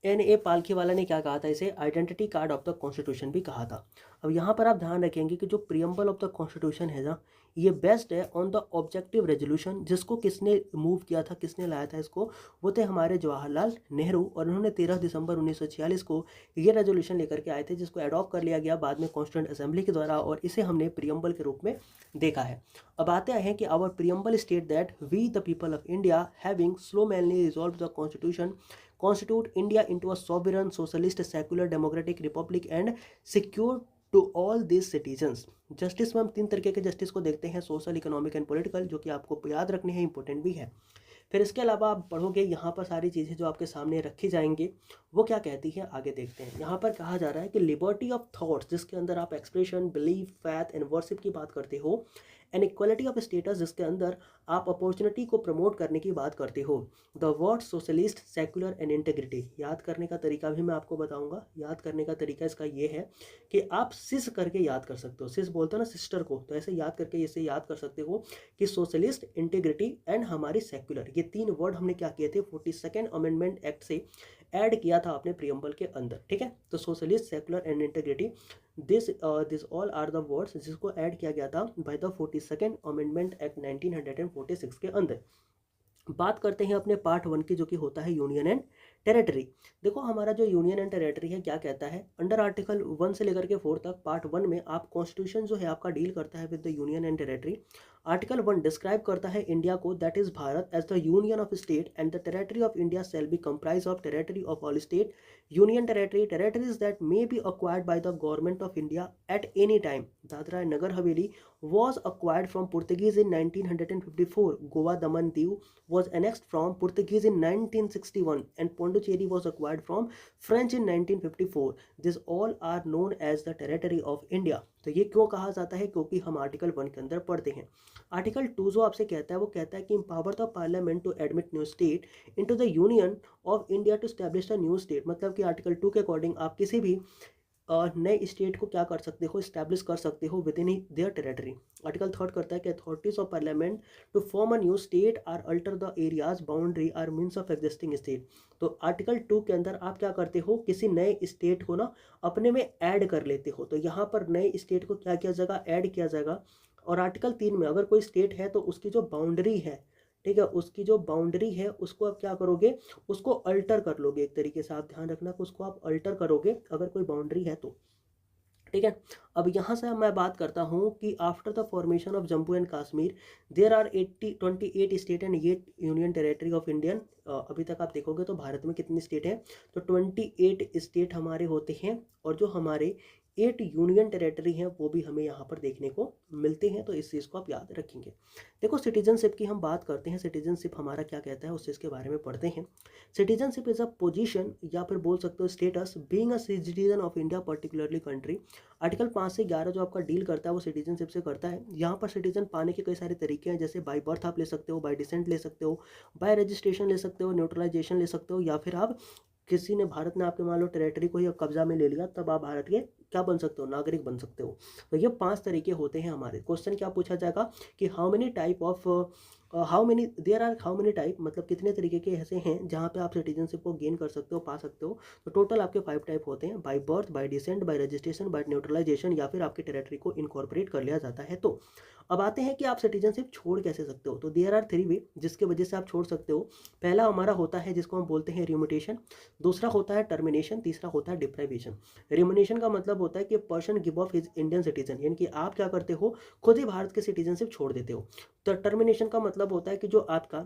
[SPEAKER 1] N.A. पालखीवाला ने क्या कहा था, इसे identity card of the constitution भी कहा था। अब यहाँ पर आप ध्यान रखेंगे कि जो प्रियम्बल ऑफ द कॉन्स्टिट्यूशन है ना, ये बेस्ड है ऑन द ऑब्जेक्टिव रेजोल्यूशन, जिसको किसने मूव किया था, किसने लाया था इसको, वो थे हमारे जवाहरलाल नेहरू, और उन्होंने 13 दिसंबर 1946 को ये रेजोल्यूशन लेकर के आए थे, जिसको अडॉप्ट कर लिया गया बाद में कॉन्स्टिट्यूंट असेंबली के द्वारा, और इसे हमने प्रियम्बल के रूप में देखा है। अब आते हैं कि our preamble state that we the people of India having solemnly resolve the constitution constitute India into a sovereign, socialist, secular, democratic republic and secure to all these citizens। Justice में हम तीन तरीके के जस्टिस को देखते हैं, social, economic and political, जो कि आपको याद रखने हैं, इंपॉर्टेंट भी है। फिर इसके अलावा आप पढ़ोगे यहाँ पर सारी चीज़ें जो आपके सामने रखी जाएंगी वो क्या कहती है, आगे देखते हैं। यहाँ पर कहा जा रहा है कि लिबर्टी ऑफ थॉट्स, जिसके अंदर आप expression, belief, faith and worship की बात करते हो, एंड इक्वलिटी ऑफ स्टेटस, जिसके अंदर आप अपॉर्चुनिटी को प्रमोट करने की बात करते हो। The word socialist, secular and integrity, याद करने का तरीका भी मैं आपको बताऊंगा। याद करने का तरीका इसका ये है कि आप सिस करके याद कर सकते हो, सिस बोलते हो ना सिस्टर को, तो ऐसे याद करके इसे याद कर सकते हो कि सोशलिस्ट, इंटीग्रिटी एंड हमारी सेक्युलर, ये तीन वर्ड हमने क्या किए थे, 42nd अमेंडमेंट एक्ट से ऐड किया था अपने प्रियम्बल के अंदर। ठीक है, तो socialist, secular and integrity, this all are the words जिसको ऐड किया गया था by the 42nd amendment act 1946 के अंदर। बात करते हैं अपने पार्ट 1 की, जो कि होता है यूनियन एंड टेरिटरी। देखो हमारा जो यूनियन एंड टेरिटरी है क्या कहता है, अंडर आर्टिकल 1 से लेकर के 4 तक पार्ट 1 में आप कॉन्स्टिट्यूशन जो है आपका डील करता है with the union and territory. Article 1 describe करता है इंडिया को, that is Bharat, as the union of state and the territory of India shall be comprise of territory of all state, union territory, territories that may be acquired by the government of India at any time। Dadra and Nagar Haveli was acquired from Portuguese in 1954, Goa, Daman, Diu was annexed from Portuguese in 1961 and Pondicherry was acquired from French in 1954। These all are known as the territory of India। तो ये क्यों कहा जाता है, क्योंकि हम article 1 के अंदर पढ़ते हैं। आर्टिकल 2 जो आपसे कहता है वो कहता है कि empower the parliament to admit new state into the union of India to establish a new state। मतलब कि आर्टिकल 2 के अकॉर्डिंग आप किसी भी नए स्टेट को क्या कर सकते हो, इस्टेब्लिश कर सकते हो within their territory. Article 3 करता है कि authorities of parliament to form a new state or alter the areas boundary or means of existing state. तो आर्टिकल 2 के अंदर आप क्या करते हो, किसी नए स्टेट को ना अपने में ऐड कर लेते हो, तो यहाँ पर नए स्टेट को क्या किया जाएगा, ऐड किया जाएगा। और आर्टिकल 3 में अगर कोई स्टेट है तो उसकी जो बाउंड्री है, ठीक है, उसकी जो बाउंड्री है उसको आप क्या करोगे, उसको अल्टर कर लोगे। एक तरीके से आप ध्यान रखना कि उसको आप अल्टर करोगे अगर कोई बाउंड्री है तो। ठीक है, अब यहाँ से मैं बात करता हूँ कि after the formation of Jammu and Kashmir there are 28 state and 8 union territory of Indian. अभी तक आप देखोगे तो भारत में कितनी स्टेट है, तो 28 स्टेट हमारे होते हैं, और जो हमारे 8 यूनियन टेरिटरी हैं वो भी हमें यहाँ पर देखने को मिलते हैं। तो इस चीज़ को आप याद रखेंगे। देखो सिटीजनशिप की हम बात करते हैं, सिटीजनशिप हमारा क्या कहता है उस चीज़ के बारे में पढ़ते हैं। सिटीजनशिप इज अ पोजीशन या फिर बोल सकते हो status being a citizen of India particularly country. Article 5 से 11 जो आपका डील करता है वो सिटीजनशिप से करता है। यहाँ पर सिटीजन पाने के कई सारे तरीके हैं, जैसे बाय बर्थ आप ले सकते हो, बाय डिसेंट ले सकते हो, बाय रजिस्ट्रेशन ले सकते हो, न्यूट्रलाइजेशन ले सकते हो, या फिर आप किसी ने भारत ने आपके मान लो टेरिटरी को ही कब्जा में ले लिया तब आप भारत के क्या बन सकते हो, नागरिक बन सकते हो। तो ये 5 तरीके होते हैं हमारे। क्वेश्चन क्या पूछा जाएगा कि how many type of how many type, मतलब कितने तरीके के ऐसे हैं जहाँ पे आप सिटीजनशिप को गेन कर सकते हो, पा सकते हो। तो टोटल आपके 5 टाइप होते हैं, by birth, by descent, by registration, by naturalisation, या फिर आपकी टेरिटरी को इनकॉर्पोरेट कर लिया जाता है। तो अब आते हैं कि आप सिटीजनशिप छोड़ कैसे सकते हो। तो देयर आर 3 वे जिसके वजह से आप छोड़ सकते हो। पहला हमारा होता है जिसको हम बोलते हैं रिम्यूटेशन, दूसरा होता है टर्मिनेशन, तीसरा होता है डिप्राइवेशन। रिम्यूनेशन का मतलब होता है कि person give of his Indian citizen, यानी कि आप क्या करते हो, खुद ही भारत के सिटीजनशिप छोड़ देते हो। तो टर्मिनेशन का मतलब होता है कि जो आपका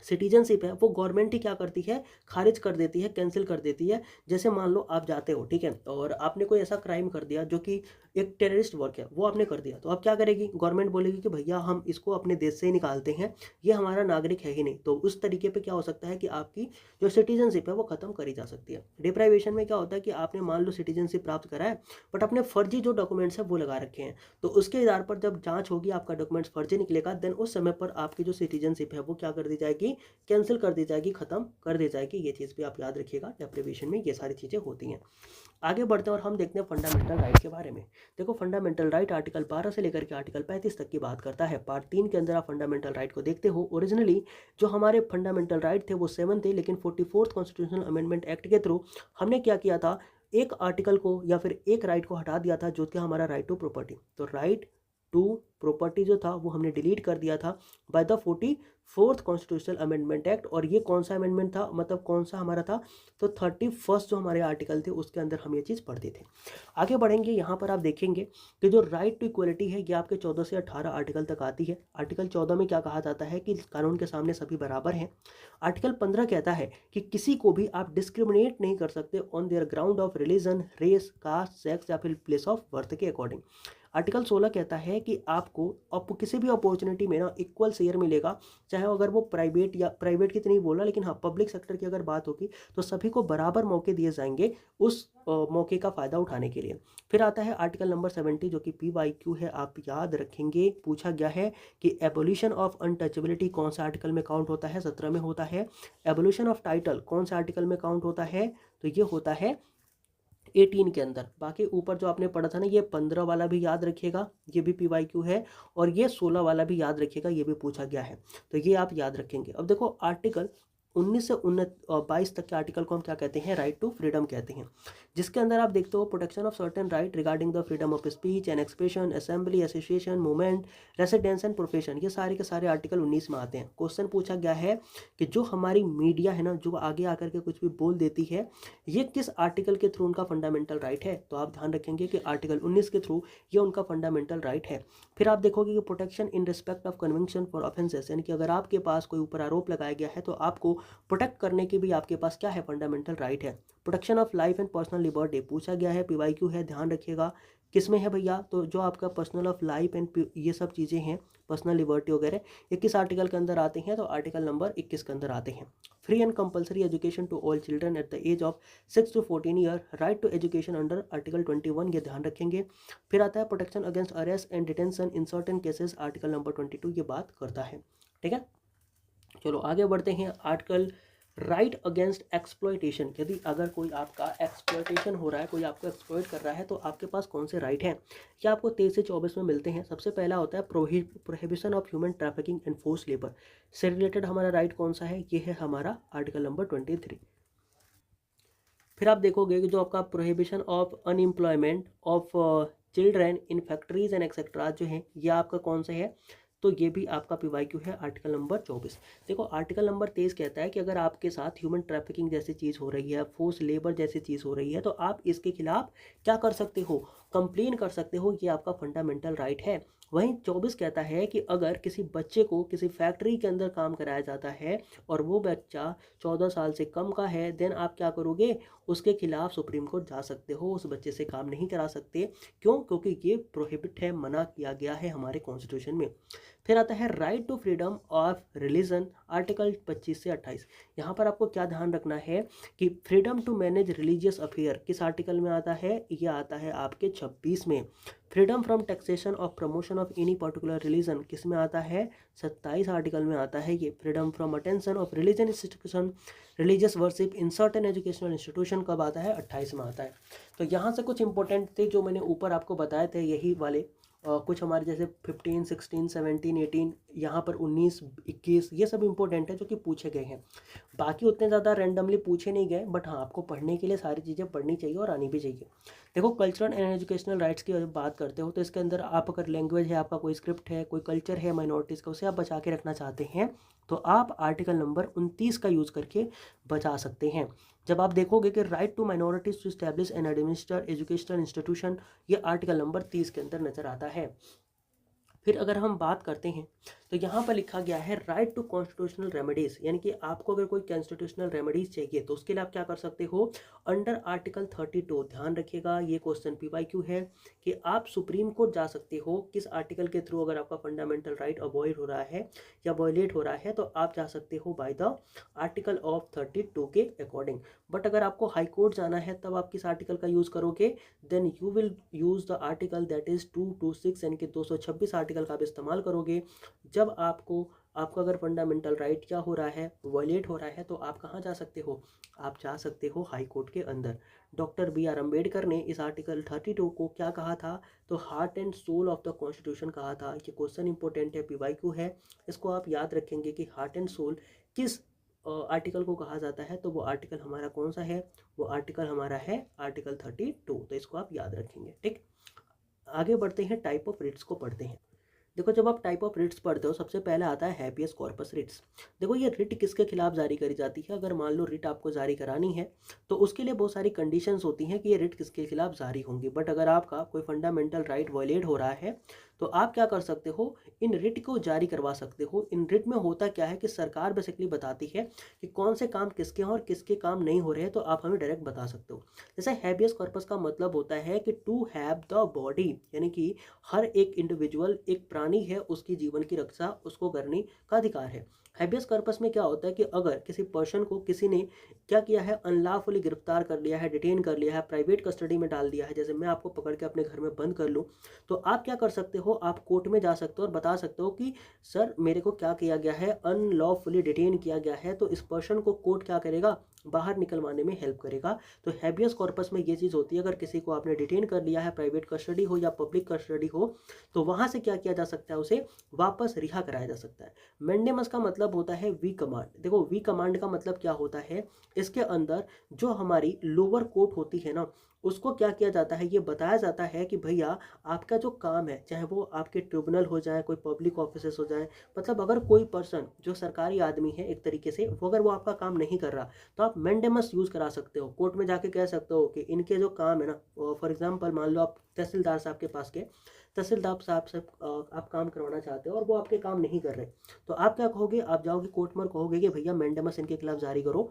[SPEAKER 1] सिटीजनशिप है वो गवर्नमेंट ही क्या करती है, खारिज कर देती है, कैंसिल कर देती है। जैसे मान लो आप जाते हो, ठीक है, और आपने कोई ऐसा क्राइम कर दिया जो कि एक टेररिस्ट वर्क है, वो आपने कर दिया, तो अब क्या करेगी गवर्नमेंट, बोलेगी कि भैया हम इसको अपने देश से ही निकालते हैं, ये हमारा नागरिक है ही नहीं। तो उस तरीके पे क्या हो सकता है कि आपकी जो सिटीजनशिप है वो खत्म करी जा सकती है। डिप्राइवेशन में क्या होता है कि आपने मान लो सिटीजनशिप प्राप्त करा है बट अपने फर्जी जो डॉक्यूमेंट्स है वो लगा रखे हैं, तो उसके आधार पर जब जाँच होगी आपका डॉक्यूमेंट्स फर्जी निकलेगा, देन उस समय पर आपकी जो सिटीजनशिप है वो क्या कर दी जाएगी, जाएगी, कैंसिल कर दी जाएगी, खत्म कर दी जाएगी। ये चीज़ भी आप याद रखिएगा, डेप्रिवेशन में ये सारी चीज़ें होती हैं। आगे बढ़ते हैं और हम देखते हैं फंडामेंटल राइट के बारे में। देखो फंडामेंटल राइट आर्टिकल 12 से लेकर के आर्टिकल 35 तक की बात करता है। पार्ट 3 के अंदर आप फंडामेंटल राइट को देखते हो। ओरिजिनली जो हमारे फंडामेंटल राइट थे वो 7 थे, लेकिन 44th कॉन्स्टिट्यूशनल अमेंडमेंट एक्ट के थ्रू हमने क्या किया था, एक आर्टिकल को या फिर एक राइट को हटा दिया था, जो कि हमारा राइट टू प्रॉपर्टी। तो राइट टू प्रॉपर्टी जो था वो हमने डिलीट कर दिया था by the 44th constitutional amendment act. और ये कौन सा अमेंडमेंट था, मतलब कौन सा हमारा था, तो 31st जो हमारे आर्टिकल थे उसके अंदर हम ये चीज़ पढ़ते थे। आगे बढ़ेंगे, यहाँ पर आप देखेंगे कि जो राइट टू इक्वलिटी है ये आपके 14 से 18 आर्टिकल तक आती है। आर्टिकल 14 में क्या कहा जाता है कि कानून के सामने सभी बराबर हैं। आर्टिकल 15 कहता है कि किसी को भी आप डिस्क्रिमिनेट नहीं कर सकते on their ground of religion, race, caste, sex या फिर प्लेस ऑफ बर्थ के अकॉर्डिंग। आर्टिकल 16 कहता है कि आपको किसी भी अपॉर्चुनिटी में ना इक्वल शेयर मिलेगा, चाहे अगर वो प्राइवेट या प्राइवेट की तो नहीं बोला, लेकिन हाँ पब्लिक सेक्टर की अगर बात होगी तो सभी को बराबर मौके दिए जाएंगे उस मौके का फ़ायदा उठाने के लिए। फिर आता है आर्टिकल नंबर 70 जो कि PYQ है, आप याद रखेंगे। पूछा गया है कि एबोल्यूशन ऑफ अनटचेबिलिटी कौन सा आर्टिकल में काउंट होता है, 17 में होता है। एबोल्यूशन ऑफ टाइटल कौन सा आर्टिकल में काउंट होता है, तो ये होता है 18 के अंदर। बाकी ऊपर जो आपने पढ़ा था ना, ये 15 वाला भी याद रखिएगा, ये भी PYQ है, और ये 16 वाला भी याद रखिएगा, ये भी पूछा गया है, तो ये आप याद रखेंगे। अब देखो आर्टिकल 19 से 22 तक के आर्टिकल को हम क्या कहते हैं, राइट टू फ्रीडम कहते हैं, जिसके अंदर आप देखते हो protection of certain right regarding the freedom of speech and expression, assembly, association, movement, residence and profession, ये सारे के सारे आर्टिकल 19 में आते हैं। क्वेश्चन पूछा गया है कि जो हमारी मीडिया है ना, जो आगे आकर के कुछ भी बोल देती है, ये किस आर्टिकल के थ्रू उनका फंडामेंटल राइट है, तो आप ध्यान रखेंगे कि आर्टिकल 19 के थ्रू ये उनका फंडामेंटल राइट है। फिर आप देखोगे कि protection in respect of conviction for offences, यानी कि अगर आपके पास कोई ऊपर आरोप लगाया गया है तो आपको प्रोटेक्ट करने की भी आपके पास क्या है, फंडामेंटल राइट है। Protection of life and personal liberty पूछा गया है, PYQ है, ध्यान रखिएगा। किस में है भैया, तो जो आपका पर्सनल ऑफ लाइफ एंड ये सब चीज़ें हैं, पर्सनल लिबर्टी वगैरह, ये किस आर्टिकल के अंदर आते हैं, तो आर्टिकल नंबर 21 के अंदर आते हैं। Free and compulsory education to all children at the age of 6 to 14 year, right to education under article 21, ये ध्यान रखेंगे। फिर आता है protection against arrest and detention in certain cases, article number 22 ये बात करता है। ठीक है, चलो आगे बढ़ते हैं। आर्टिकल राइट अगेंस्ट एक्सप्लॉयटेशन, यदि अगर कोई आपका एक्सप्लॉयटेशन हो रहा है, कोई आपको एक्सप्लॉयट कर रहा है, तो आपके पास कौन से राइट हैं, ये आपको 23 से 24 में मिलते हैं। सबसे पहला होता है prohibition of human trafficking and force labour, से रिलेटेड हमारा राइट कौन सा है, ये है हमारा आर्टिकल नंबर 23। फिर आप देखोगे कि जो आपका prohibition of unemployment of children in factories and etcetera जो है, ये आपका कौन सा है, तो ये भी आपका PYQ है, आर्टिकल नंबर 24। देखो आर्टिकल नंबर 23 कहता है कि अगर आपके साथ ह्यूमन ट्रैफिकिंग जैसी चीज़ हो रही है, फोर्स लेबर जैसी चीज़ हो रही है, तो आप इसके खिलाफ क्या कर सकते हो, कंप्लेन कर सकते हो, ये आपका फंडामेंटल राइट है। वहीं 24 कहता है कि अगर किसी बच्चे को किसी फैक्ट्री के अंदर काम कराया जाता है और वो बच्चा 14 साल से कम का है, देन आप क्या करोगे, उसके खिलाफ सुप्रीम कोर्ट जा सकते हो, उस बच्चे से काम नहीं करा सकते। क्यों, क्योंकि ये प्रोहिबिट है, मना किया गया है हमारे कॉन्स्टिट्यूशन में। फिर आता है right to freedom of religion, article 25 से 28। यहाँ पर आपको क्या ध्यान रखना है कि freedom to manage religious affair किस आर्टिकल में आता है, ये आता है आपके 26 में। Freedom from taxation of promotion of any particular religion किस में आता है, 27 आर्टिकल में आता है ये। Freedom from attention of religion institution, religious worship in certain educational institution कब आता है, 28 में आता है। तो यहाँ से कुछ इंपॉर्टेंट थे जो मैंने ऊपर आपको बताए थे, यही वाले कुछ हमारे जैसे 15, 16, 17, 18, यहाँ पर 19, 21, ये सब इंपॉर्टेंट है जो कि पूछे गए हैं। बाकी उतने ज़्यादा रैंडमली पूछे नहीं गए, बट हाँ आपको पढ़ने के लिए सारी चीज़ें पढ़नी चाहिए और आनी भी चाहिए। देखो कल्चरल एंड एजुकेशनल राइट्स की जब बात करते हो तो इसके अंदर आप अगर लैंग्वेज है, आपका कोई स्क्रिप्ट है, कोई कल्चर है माइनॉरिटीज़ का, उसे आप बचा के रखना चाहते हैं तो आप आर्टिकल नंबर 29 का यूज़ करके बचा सकते हैं। जब आप देखोगे कि right to minorities to establish and administer educational institution, ये आर्टिकल नंबर 30 के अंदर नजर आता है। फिर अगर हम बात करते हैं तो यहाँ पर लिखा गया है राइट टू कॉन्स्टिट्यूशनल रेमेडीज, यानी कि आपको अगर कोई कॉन्स्टिट्यूशनल रेमेडीज चाहिए तो उसके लिए आप क्या कर सकते हो, अंडर आर्टिकल 32। ध्यान रखिएगा ये क्वेश्चन PYQ है कि आप सुप्रीम कोर्ट जा सकते हो किस आर्टिकल के थ्रू, अगर आपका फंडामेंटल राइट अवॉइड हो रहा है या वॉयलेट हो रहा है तो आप जा सकते हो बाय द आर्टिकल ऑफ 32 के अकॉर्डिंग। बट अगर आपको हाई कोर्ट जाना है तब आप किस आर्टिकल का यूज़ करोगे, then you will use the article that is 226, यानी कि 226 आर्टिकल का आप इस्तेमाल करोगे जब आपको आपका अगर फंडामेंटल राइट क्या हो रहा है, वायलेट हो रहा है, तो आप कहाँ जा सकते हो, आप जा सकते हो हाई कोर्ट के अंदर। डॉक्टर बी आर अम्बेडकर ने इस आर्टिकल 32 को क्या कहा था, तो heart and soul of the constitution कहा था। ये क्वेश्चन इंपॉर्टेंट है, पीवाईक्यू है, इसको आप याद रखेंगे कि हार्ट एंड सोल किस आर्टिकल को कहा जाता है। तो वो आर्टिकल हमारा कौन सा है, वो आर्टिकल हमारा है आर्टिकल 32। तो इसको आप याद रखेंगे। ठीक, आगे बढ़ते हैं, टाइप ऑफ रिट्स को पढ़ते हैं। देखो, जब आप टाइप ऑफ रिट्स पढ़ते हो, सबसे पहले आता है हैबियस कॉर्पस रिट्स। देखो, ये रिट किसके खिलाफ जारी करी जाती है, अगर मान लो रिट आपको जारी करानी है तो उसके लिए बहुत सारी कंडीशंस होती हैं कि ये रिट किसके खिलाफ जारी होंगी। बट अगर आपका कोई फंडामेंटल राइट वायलेट हो रहा है तो आप क्या कर सकते हो, इन रिट को जारी करवा सकते हो। इन रिट में होता क्या है कि सरकार बेसिकली बताती है कि कौन से काम किसके हैं और किसके काम नहीं हो रहे हैं, तो आप हमें डायरेक्ट बता सकते हो। जैसे हैबियस कॉर्पस का मतलब होता है कि टू हैव द बॉडी, यानी कि हर एक इंडिविजुअल, एक प्राणी है, उसकी जीवन की रक्षा उसको करने का अधिकार है। हैबियस कॉर्पस में क्या होता है कि अगर किसी पर्सन को किसी ने क्या किया है, अनलॉफुली गिरफ्तार कर लिया है, डिटेन कर लिया है, प्राइवेट कस्टडी में डाल दिया है, जैसे मैं आपको पकड़ के अपने घर में बंद कर लूँ, तो आप क्या कर सकते हो, आप कोर्ट में जा सकते हो और बता सकते हो कि सर मेरे को क्या किया गया है, अनलॉफुली डिटेन किया गया है। तो इस पर्सन को कोर्ट क्या करेगा, बाहर निकलवाने में हेल्प करेगा। तो हैबियस कॉर्पस में ये चीज़ होती है, अगर किसी को आपने डिटेन कर लिया है, प्राइवेट कस्टडी हो या पब्लिक कस्टडी हो, तो वहाँ से क्या किया जा सकता है, उसे वापस रिहा कराया जा सकता है। मैंडेमस का मतलब होता है वी कमांड। देखो, वी कमांड का मतलब क्या होता है, इसके अंदर जो हमारी लोअर कोर्ट होती है ना, उसको क्या किया जाता है, ये बताया जाता है कि भैया आपका जो काम है, चाहे वो आपके ट्रिब्यूनल हो जाए, कोई पब्लिक ऑफिस हो जाए, मतलब अगर कोई पर्सन जो सरकारी आदमी है एक तरीके से, वो अगर वो आपका काम नहीं कर रहा, तो आप मैंडेमस यूज़ करा सकते हो। कोर्ट में जाके कह सकते हो कि इनके जो काम है ना, फॉर एग्जांपल मान लो आप तहसीलदार साहब के पास के, तहसीलदार साहब से आप काम करवाना चाहते हो और वो आपके काम नहीं कर रहे, तो आप क्या कहोगे, आप जाओगे कोर्ट में कहोगे कि भैया मैंडेमस इनके खिलाफ जारी करो,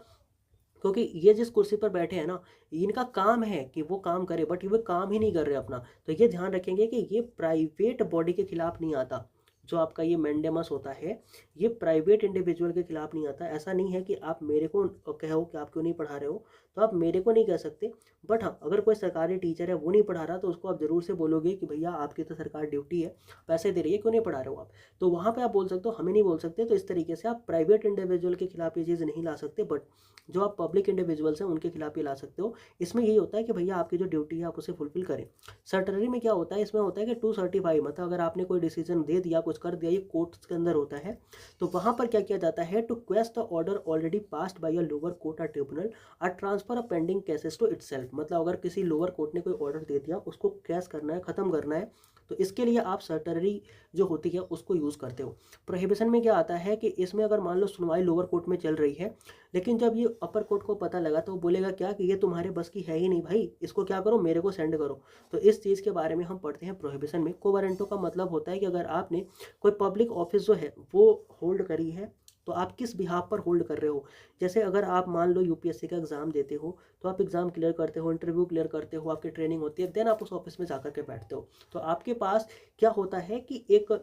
[SPEAKER 1] क्योंकि ये जिस कुर्सी पर बैठे हैं ना, इनका काम है कि वो काम करे, बट ये काम ही नहीं कर रहे अपना। तो ये ध्यान रखेंगे कि ये प्राइवेट बॉडी के खिलाफ नहीं आता। जो आपका ये मैंडेमस होता है, ये प्राइवेट इंडिविजुअल के खिलाफ नहीं आता। ऐसा नहीं है कि आप मेरे को कहो कि आप क्यों नहीं पढ़ा रहे हो, तो आप मेरे को नहीं कह सकते। बट हाँ, अगर कोई सरकारी टीचर है वो नहीं पढ़ा रहा, तो उसको आप जरूर से बोलोगे कि भैया आपकी तो सरकार ड्यूटी है, पैसे दे रही है, क्यों नहीं पढ़ा रहे हो आप। तो वहाँ पे आप बोल सकते हो, हमें नहीं बोल सकते। तो इस तरीके से आप प्राइवेट इंडिविजुअल के खिलाफ ये चीज़ नहीं ला सकते, बट जो आप पब्लिक इंडिविजुअल्स हैं उनके खिलाफ ही ला सकते हो। इसमें यही होता है कि भैया आपकी जो ड्यूटी है आप उसे फुलफिल करें। सर्टनरी में क्या होता है, इसमें होता है कि टू सर्टिफाई, मतलब अगर आपने कोई डिसीजन दे दिया, कुछ कर दिया, ये कोर्ट्स के अंदर होता है, तो वहाँ पर क्या किया जाता है, to quest the order already passed by a lower court और ट्रिब्यूनल और transfer of pending cases to itself. मतलब अगर किसी लोअर कोर्ट ने कोई ऑर्डर दे दिया, उसको कैश करना है, खत्म करना है, तो इसके लिए आप सर्टनरी जो होती है उसको यूज़ करते हो। प्रोहिबिशन में क्या आता है कि इसमें अगर मान लो सुनवाई लोअर कोर्ट में चल रही है, लेकिन जब ये अपर कोर्ट को पता लगा तो वो बोलेगा क्या कि ये तुम्हारे बस की है ही नहीं भाई, इसको क्या करो, मेरे को सेंड करो। तो इस चीज़ के बारे में हम पढ़ते हैं प्रोहिबिशन में। कोवारंटो का मतलब होता है कि अगर आपने कोई पब्लिक ऑफिस जो है वो होल्ड करी है, तो आप किस बिहाफ पर होल्ड कर रहे हो। जैसे अगर आप मान लो यूपीएससी का एग्जाम देते हो, तो आप एग्जाम क्लियर करते हो, इंटरव्यू क्लियर करते हो, आपकी ट्रेनिंग होती है, देन आप उस ऑफिस में जाकर के बैठते हो, तो आपके पास क्या होता है कि एक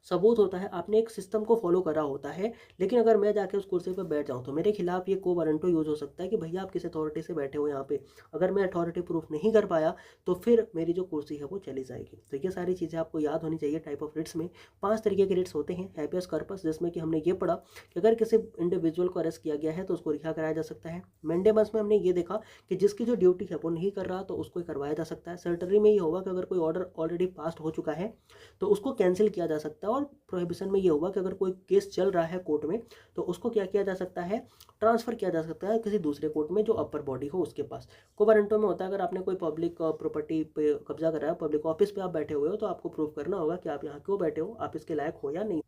[SPEAKER 1] सबूत होता है, आपने एक सिस्टम को फॉलो करा होता है। लेकिन अगर मैं जाके उस कुर्सी पर बैठ जाऊं तो मेरे खिलाफ ये को वारंटो यूज हो सकता है कि भैया आप किस अथॉरिटी से बैठे हो यहाँ पे। अगर मैं अथॉरिटी प्रूफ नहीं कर पाया तो फिर मेरी जो कुर्सी है वो चली जाएगी। तो ये सारी चीज़ें आपको याद होनी चाहिए। टाइप ऑफ रिट्स में 5 तरीके के रिट्स होते हैं। हैबियस कॉर्पस, जिसमें कि हमने ये पढ़ा कि अगर किसी इंडिविजुअल को अरेस्ट किया गया है तो उसको रिहा कराया जा सकता है। मैंडेमस में हमने ये देखा कि जिसकी जो ड्यूटी है वो नहीं कर रहा तो उसको करवाया जा सकता है। सर्टरी में ये होगा कि अगर कोई ऑर्डर ऑलरेडी पास हो चुका है तो उसको कैंसिल किया जा सकता है। और प्रोहिबिशन में ये होगा कि अगर कोई केस चल रहा है कोर्ट में तो उसको क्या किया जा सकता है, ट्रांसफर किया जा सकता है किसी दूसरे कोर्ट में जो अपर बॉडी हो उसके पास। कोवारंटो में होता है अगर आपने कोई पब्लिक प्रॉपर्टी पे कब्जा करा है, पब्लिक ऑफिस पे आप बैठे हुए हो, तो आपको प्रूव करना होगा कि आप यहाँ क्यों बैठे हो, आप इसके लायक हो या नहीं।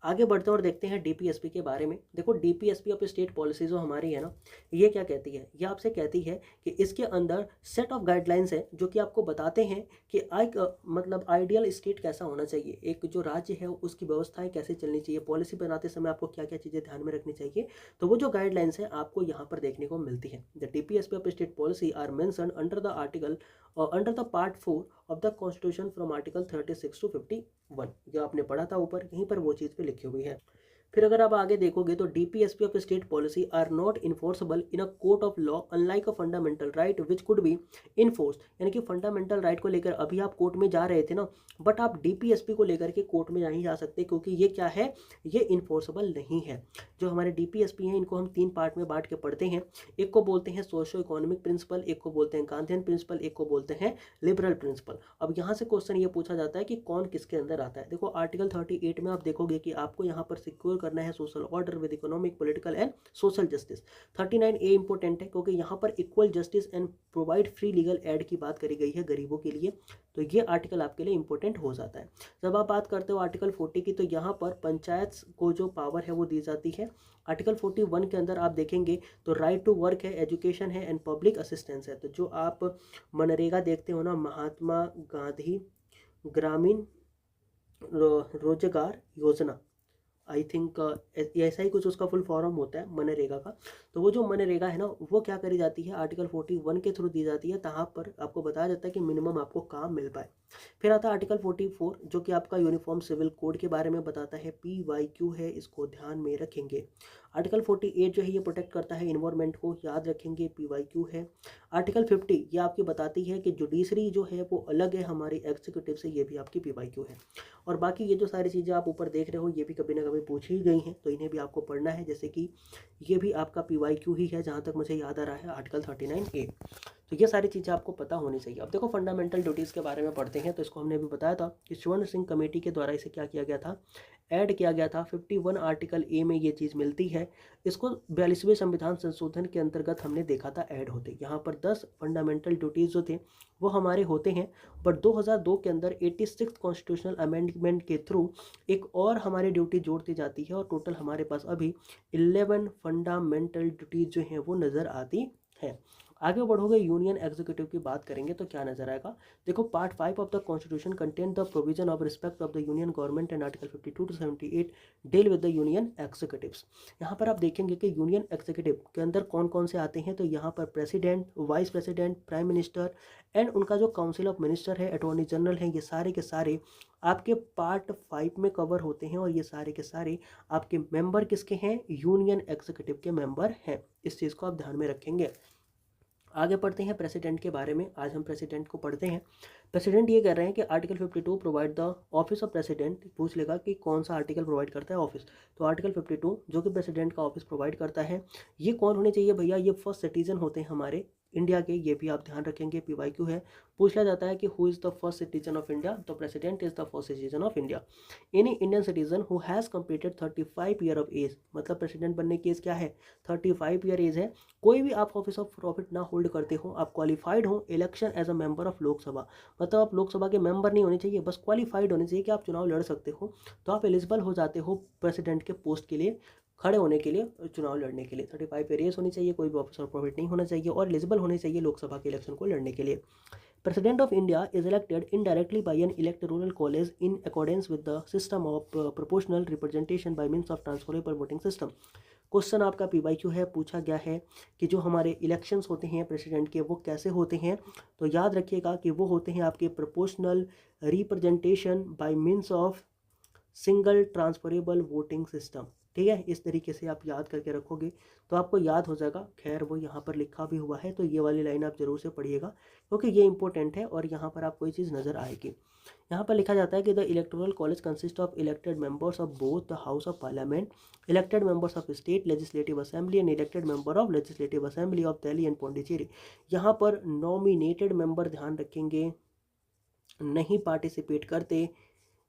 [SPEAKER 1] आगे बढ़ते हैं और देखते हैं डीपीएसपी के बारे में। देखो, डीपीएसपी ऑफ स्टेट पॉलिसी जो हमारी है ना, ये क्या कहती है, ये आपसे कहती है कि इसके अंदर सेट ऑफ गाइडलाइंस है जो कि आपको बताते हैं कि एक मतलब आइडियल स्टेट कैसा होना चाहिए, एक जो राज्य है उसकी व्यवस्थाएं कैसे चलनी चाहिए, पॉलिसी बनाते समय आपको क्या क्या चीज़ें ध्यान में रखनी चाहिए। तो वो जो गाइडलाइंस है आपको यहाँ पर देखने को मिलती है। The DPSP of state policy are mentioned under the article under the part 4 of the constitution from article 36 to 51। जो आपने पढ़ा था ऊपर, यहीं पर वो चीज़ पे लिखी हुई है। फिर अगर आप आगे देखोगे तो DPSP of state policy are not enforceable in a court of law unlike a fundamental right which could be enforce. यानी कि फंडामेंटल राइट को लेकर अभी आप कोर्ट में जा रहे थे ना, बट आप डीपीएसपी को लेकर के कोर्ट में नहीं जा सकते क्योंकि ये क्या है, ये इन्फोर्सेबल नहीं है। जो हमारे डीपीएसपी हैं इनको हम 3 पार्ट में बांट के पढ़ते हैं। एक को बोलते हैं सोशो इकोनॉमिक प्रिंसिपल, एक को बोलते हैं गांधीयन प्रिंसिपल, एक को बोलते हैं लिबरल प्रिंसिपल। अब यहाँ से क्वेश्चन ये पूछा जाता है कि कौन किसके अंदर आता है। देखो आर्टिकल 38 में आप देखोगे कि आपको यहाँ पर सिक्योर करना है social order with economic, political and social justice. 39A important है क्योंकि यहाँ पर equal justice and provide free legal aid की बात करी गई है गरीबों के लिए, तो ये आर्टिकल आपके लिए इंपॉर्टेंट हो जाता है। जब आप बात करते हो आर्टिकल 40 की, तो यहाँ पर पंचायत को जो पावर है वो दी जाती है। आर्टिकल 41 के अंदर आप देखेंगे तो राइट टू वर्क है, एजुकेशन है एंड पब्लिक असिस्टेंस है। तो जो आप मनरेगा देखते हो ना, महात्मा गांधी ग्रामीण रोजगार योजना, आई थिंक ऐसा ही कुछ उसका फुल फॉर्म होता है मनरेगा का। तो वो जो मनरेगा है ना, वो क्या करी जाती है, आर्टिकल 41 के थ्रू दी जाती है। तहाँ पर आपको बताया जाता है कि मिनिमम आपको काम मिल पाए। फिर आता है आर्टिकल 44 जो कि आपका यूनिफॉर्म सिविल कोड के बारे में बताता है, PYQ है, इसको ध्यान में रखेंगे। आर्टिकल 48 जो है ये प्रोटेक्ट करता है इन्वायरमेंट को, याद रखेंगे, PYQ है। आर्टिकल 50 ये आपकी बताती है कि जुडिशरी जो है वो अलग है हमारी एग्जीक्यूटिव से, ये भी आपकी PYQ है। और बाकी ये जो सारी चीज़ें आप ऊपर देख रहे हो ये भी कभी ना कभी पूछी गई हैं, तो इन्हें भी आपको पढ़ना है। जैसे कि ये भी आपका PYQ ही है जहाँ तक मुझे याद आ रहा है, आर्टिकल 39A। तो ये सारी चीज़ें आपको पता होनी चाहिए। अब देखो फंडामेंटल ड्यूटीज़ के बारे में पढ़ते हैं। तो इसको हमने अभी बताया था कि स्वर्ण सिंह कमेटी के द्वारा इसे क्या किया गया था, ऐड किया गया था। 51 आर्टिकल A में ये चीज़ मिलती है। इसको 42वें संविधान संशोधन के अंतर्गत हमने देखा था ऐड होते। यहाँ पर 10 फंडामेंटल ड्यूटीज़ जो थे वो हमारे होते हैं, बट 2002 के अंदर 86 कॉन्स्टिट्यूशनल अमेंडमेंट के थ्रू एक और हमारी ड्यूटी जोड़ दी जाती है, और टोटल हमारे पास अभी 11 फंडामेंटल ड्यूटीज़ जो हैं वो नज़र आती है। आगे बढ़ोगे यूनियन एग्जीक्यूटिव की बात करेंगे तो क्या नजर आएगा। देखो part 5 of the constitution contain the provision of respect of the union government and article 52 to 78 deal with the union executives. यहाँ पर आप देखेंगे कि यूनियन एग्जीक्यूटिव के अंदर कौन कौन से आते हैं। तो यहाँ पर president, vice president, prime minister and उनका जो काउंसिल ऑफ मिनिस्टर है, अटॉर्नी जनरल हैं, ये सारे के सारे आपके पार्ट 5 में कवर होते हैं। और ये सारे के सारे आपके मेंबर किसके हैं, यूनियन एग्जीक्यूटिव के मेंबर हैं। इस चीज़ को आप ध्यान में रखेंगे। आगे पढ़ते हैं प्रेसिडेंट के बारे में। आज हम प्रेसिडेंट को पढ़ते हैं। प्रेसिडेंट ये कह रहे हैं कि article 52 provide the office of president. पूछ लेगा कि कौन सा आर्टिकल प्रोवाइड करता है ऑफिस, तो आर्टिकल 52 जो कि प्रेसिडेंट का ऑफिस प्रोवाइड करता है। ये कौन होने चाहिए भैया, ये फर्स्ट सिटीजन होते हैं हमारे इंडिया के, ये भी आप ध्यान रखेंगे, PYQ है। पूछ लिया जाता है कि who is the first citizen of India, तो president is the first citizen of India. Any Indian citizen who has completed 35 year of age, मतलब प्रेसिडेंट बनने की एज क्या है, 35 ईयर एज है। कोई भी आप ऑफिस ऑफ प्रॉफिट ना होल्ड करते हो, आप क्वालिफाइड हो election as a member of Lok Sabha, मतलब आप लोकसभा के मेंबर नहीं होने चाहिए, बस क्वालिफाइड होने चाहिए कि आप चुनाव लड़ सकते हो, तो आप एलिजिबल हो जाते हो प्रेसिडेंट के पोस्ट के लिए, खड़े होने के लिए, चुनाव लड़ने के लिए। 35 ईयर एज होनी चाहिए, कोई भी ऑफिस ऑफ प्रॉफिट नहीं होना चाहिए, और एलिजिबल होने चाहिए लोकसभा के इलेक्शन को लड़ने के लिए। President of India is elected indirectly by an electoral college in accordance with the system of proportional representation by means of transferable voting system। Question आपका PYQ है, पूछा गया है कि जो हमारे इलेक्शंस होते हैं प्रेसिडेंट के वो कैसे होते हैं। तो याद रखिएगा कि वो होते हैं आपके proportional representation by means of single transferable voting system. ठीक है, इस तरीके से आप याद करके रखोगे तो आपको याद हो जाएगा। खैर वो यहाँ पर लिखा भी हुआ है, तो ये वाली लाइन आप जरूर से पढ़िएगा क्योंकि ये इंपॉर्टेंट है और यहाँ पर आपको ये चीज़ नज़र आएगी। यहाँ पर लिखा जाता है कि the electoral college consist of elected members of both the house of parliament, elected members of state legislative assembly and elected member of legislative assembly of Delhi and Pondicherry. यहाँ पर नॉमिनेटेड मेंबर ध्यान रखेंगे नहीं पार्टिसिपेट करते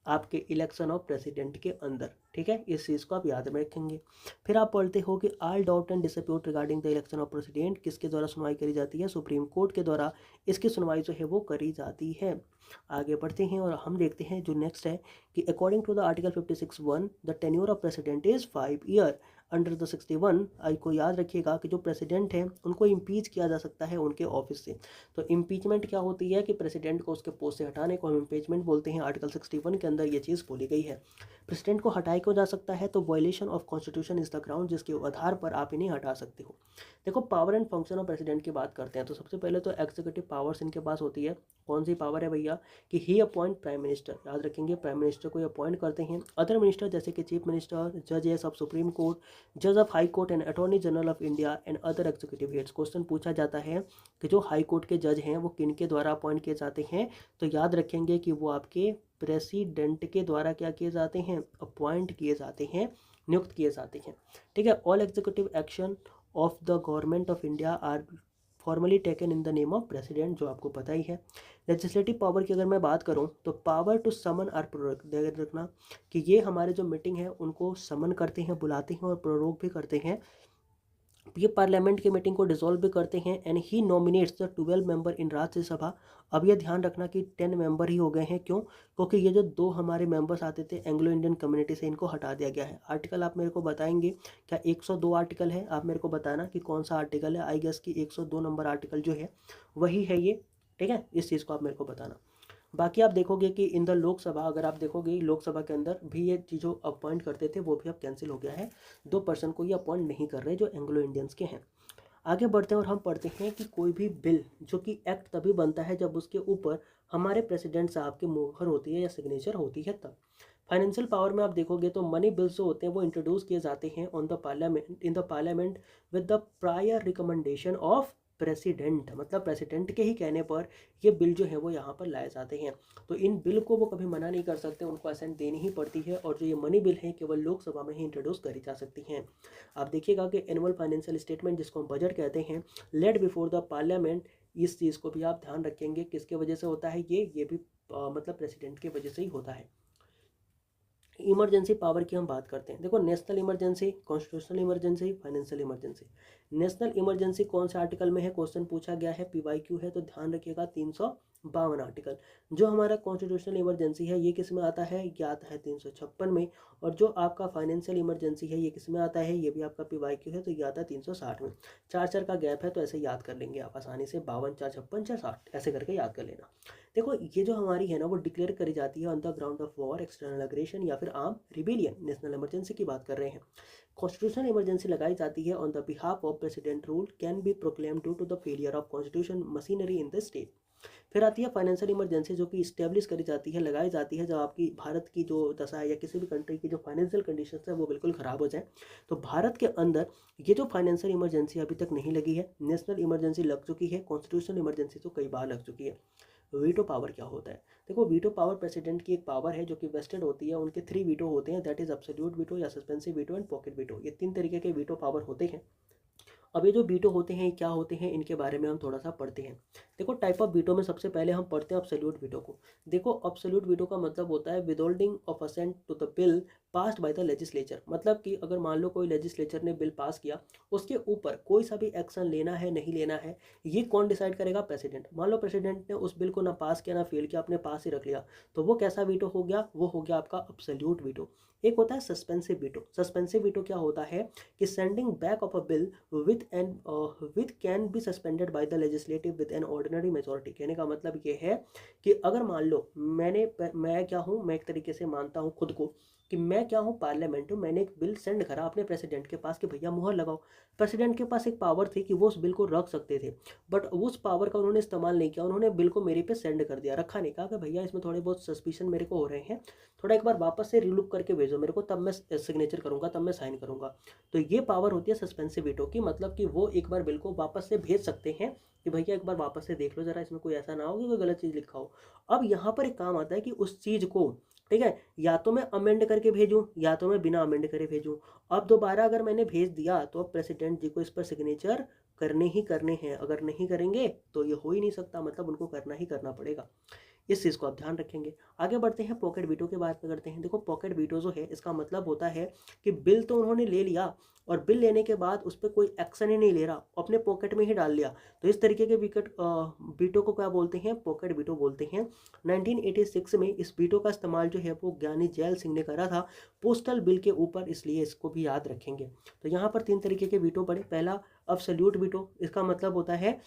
[SPEAKER 1] आपके इलेक्शन ऑफ प्रेसिडेंट के अंदर। ठीक है, इस चीज़ को आप याद में रखेंगे। फिर आप पढ़ते हो कि all doubt and dispute regarding the election of president किसके द्वारा सुनवाई करी जाती है, सुप्रीम कोर्ट के द्वारा इसकी सुनवाई जो है वो करी जाती है। आगे बढ़ते हैं और हम देखते हैं जो नेक्स्ट है कि according to the article 56(1) the tenure of president is 5 year. Under the 61 I को याद रखिएगा कि जो प्रेसिडेंट है उनको इम्पीच किया जा सकता है उनके ऑफिस से। तो इम्पीचमेंट क्या होती है कि प्रेसिडेंट को उसके पोस्ट से हटाने को हम इम्पीचमेंट बोलते हैं। आर्टिकल 61 के अंदर ये चीज़ बोली गई है। प्रेसिडेंट को हटाया क्यों जा सकता है, तो violation of constitution is the ground, जिसके आधार पर आप इन्हें हटा सकते हो। देखो power and function of president की बात करते हैं तो सबसे पहले तो एग्जीक्यूटिव पावर्स इनके पास होती है, कौन सी पावर है भैया कि ही अपॉइंट प्राइम मिनिस्टर, याद रखेंगे प्राइम मिनिस्टर को अपॉइंट करते हैं। अदर मिनिस्टर जैसे कि चीफ मिनिस्टर, जजेस ऑफ सुप्रीम कोर्ट, जज of high court and attorney general of India and other executive heads. Question पूछा जाता है कि जो हाई कोर्ट के जज हैं वो किन के द्वारा अपॉइंट किए जाते हैं, तो याद रखेंगे कि वो आपके प्रेसिडेंट के द्वारा क्या किए जाते हैं, अपॉइंट किए जाते हैं, नियुक्त किए जाते हैं। ठीक है, all executive action of the government of India are formally taken in the name of president, जो आपको पता ही है। लेजिस्लेटिव पावर की अगर मैं बात करूं तो power to summon or prorogue, ध्यान रखना कि ये हमारे जो मीटिंग है उनको समन करते हैं, बुलाते हैं और प्रोरोग भी करते हैं। ये पार्लियामेंट की मीटिंग को डिसॉल्व भी करते हैं। And he nominates the 12 member in Rajya Sabha. अब ये ध्यान रखना कि 10 मेंबर ही हो गए हैं, क्यों, क्योंकि ये जो 2 हमारे मेंबर्स आते थे एंग्लो इंडियन कम्युनिटी से, इनको हटा दिया गया है। आर्टिकल आप मेरे को बताएंगे क्या, 102 आर्टिकल है, आप मेरे को बताना कि कौन सा आर्टिकल है। आई गेस कि 102 नंबर आर्टिकल जो है वही है ये। ठीक है, इस चीज़ को आप मेरे को बताना। बाकी आप देखोगे कि इन द लोकसभा, अगर आप देखोगे लोकसभा के अंदर भी ये चीज़ों अपॉइंट करते थे वो भी अब कैंसिल हो गया है। 2 पर्सन को ये अपॉइंट नहीं कर रहे जो एंग्लो इंडियंस के हैं। आगे बढ़ते हैं और हम पढ़ते हैं कि कोई भी बिल जो कि एक्ट तभी बनता है जब उसके ऊपर हमारे प्रेसिडेंट साहब की मुहर होती है या सिग्नेचर होती है तब। फाइनेंशियल पावर में आप देखोगे तो मनी बिल्स जो होते हैं वो इंट्रोड्यूस किए जाते हैं on the parliament, in the parliament with the prior recommendation of president, मतलब प्रेसिडेंट के ही कहने पर ये बिल जो है वो यहाँ पर लाए जाते हैं। तो इन बिल को वो कभी मना नहीं कर सकते, उनको असेंट देनी ही पड़ती है। और जो ये मनी बिल है केवल लोकसभा में ही इंट्रोड्यूस करी जा सकती हैं। आप देखिएगा कि एनुअल फाइनेंशियल स्टेटमेंट जिसको हम बजट कहते हैं, लेड बिफोर द पार्लियामेंट, इस चीज़ को भी आप ध्यान रखेंगे किसके वजह से होता है ये भी मतलब प्रेसिडेंट की वजह से ही होता है। इमरजेंसी पावर की हम बात करते हैं। देखो, national emergency, constitutional emergency, financial emergency. National emergency कौन से आर्टिकल में है, क्वेश्चन पूछा गया है, पीवाईक्यू है, तो ध्यान रखिएगा 352 आर्टिकल। जो हमारा कॉन्स्टिट्यूशनल इमरजेंसी है ये किस में आता है, ये आता है 356 में। और जो आपका फाइनेंशियल इमरजेंसी है ये किस में आता है, ये भी आपका पीवाईक्यू है, तो ये आता है 360 में। 4 का गैप है, तो ऐसे याद कर लेंगे आप आसानी से, 52, 4, 56, 4, 60 ऐसे करके याद कर लेना। देखो, ये जो हमारी है ना वो डिक्लेयर करी जाती है on the ground of war, external aggression या फिर आर्म रिबेलियन। नेशनल इमरजेंसी की बात कर रहे हैं। कॉन्स्टिट्यूशनल इमरजेंसी लगाई जाती है on the behalf of president, rule can be proclaim due to the failure of constitution machinery in the state. फिर आती है फाइनेंशियल इमरजेंसी, जो कि इस्टेब्लिश करी जाती है, लगाई जाती है जब आपकी भारत की जो दशा है या किसी भी कंट्री की जो फाइनेंशियल कंडीशन है वो बिल्कुल ख़राब हो जाए। तो भारत के अंदर ये जो फाइनेंशियल इमरजेंसी अभी तक नहीं लगी है। नेशनल इमरजेंसी लग चुकी है, कॉन्स्टिट्यूशनल इमरजेंसी तो कई बार लग चुकी है। वीटो पावर क्या होता है, देखो वीटो पावर प्रेसिडेंट की एक पावर है जो कि वेस्टेड होती है। उनके 3 वीटो होते हैं, दैट इज एब्सोल्यूट वीटो या suspensive veto and pocket veto. ये 3 तरीके के वीटो पावर होते हैं। अब ये जो वीटो होते हैं क्या होते हैं, इनके बारे में हम थोड़ा सा पढ़ते हैं। देखो, टाइप ऑफ वीटो में सबसे पहले हम पढ़ते हैं अब्सोल्यूट वीटो को। देखो, अब्सोल्यूट वीटो का मतलब होता है withholding of assent to the bill passed by the legislature. मतलब कि अगर मान लो कोई लेजिस्लेचर ने बिल पास किया, उसके ऊपर कोई सा भी एक्शन लेना है नहीं लेना है, ये कौन डिसाइड करेगा, प्रेसिडेंट। मान लो प्रेसिडेंट ने उस बिल को ना पास किया ना फेल किया, अपने पास ही रख लिया, तो वो कैसा वीटो हो गया, वो हो गया आपका अब्सोल्यूट वीटो। एक होता है सस्पेंसिव वीटो। सस्पेंसिव वीटो क्या होता है कि sending back of a bill with can be suspended by the legislative with an ordinary majority. कहने का मतलब ये है कि अगर मान लो मैं क्या हूँ, मैं एक तरीके से मानता हूँ खुद को कि मैं क्या हूँ, पार्लियामेंट हूँ, मैंने एक बिल सेंड करा अपने प्रेसिडेंट के पास कि भैया मुहर लगाओ। प्रेसिडेंट के पास एक पावर थी कि वो उस बिल को रख सकते थे, बट उस पावर का उन्होंने इस्तेमाल नहीं किया। उन्होंने बिल को मेरे पे सेंड कर दिया, रखा नहीं, कहा कि भैया इसमें थोड़े बहुत सस्पिशन मेरे को हो रहे हैं, थोड़ा एक बार वापस से रिलुक करके भेजो मेरे को, तब मैं सिग्नेचर करूंगा, तब मैं साइन करूंगा। तो ये पावर होती है सस्पेंसिव वीटो की, मतलब कि वो एक बार बिल को वापस से भेज सकते हैं कि भैया एक बार वापस से देख लो जरा, इसमें कोई ऐसा ना हो कि कोई गलत चीज़ लिखा हो। अब यहाँ पर एक काम आता है कि उस चीज़ को, ठीक है, या तो मैं अमेंड करके भेजूं या तो मैं बिना अमेंड करे भेजूं। अब दोबारा अगर मैंने भेज दिया तो अब प्रेसिडेंट जी को इस पर सिग्नेचर करने ही करने हैं। अगर नहीं करेंगे तो ये हो ही नहीं सकता, मतलब उनको करना ही करना पड़ेगा। इस चीज़ को आप ध्यान रखेंगे। आगे बढ़ते हैं, पॉकेट वीटो के बात करते हैं। देखो, पॉकेट वीटो जो है इसका मतलब होता है कि बिल तो उन्होंने ले लिया और बिल लेने के बाद उस पर कोई एक्शन ही नहीं ले रहा, अपने पॉकेट में ही डाल लिया। तो इस तरीके के वीटो को क्या बोलते हैं, पॉकेट वीटो बोलते हैं। 1986 में इस वीटो का इस्तेमाल जो है वो ज्ञानी जैल सिंह ने करा था पोस्टल बिल के ऊपर, इसलिए इसको भी याद रखेंगे। तो यहाँ पर 3 तरीके के वीटो पड़े। पहला अब्सोल्यूट वीटो, इसका मतलब होता है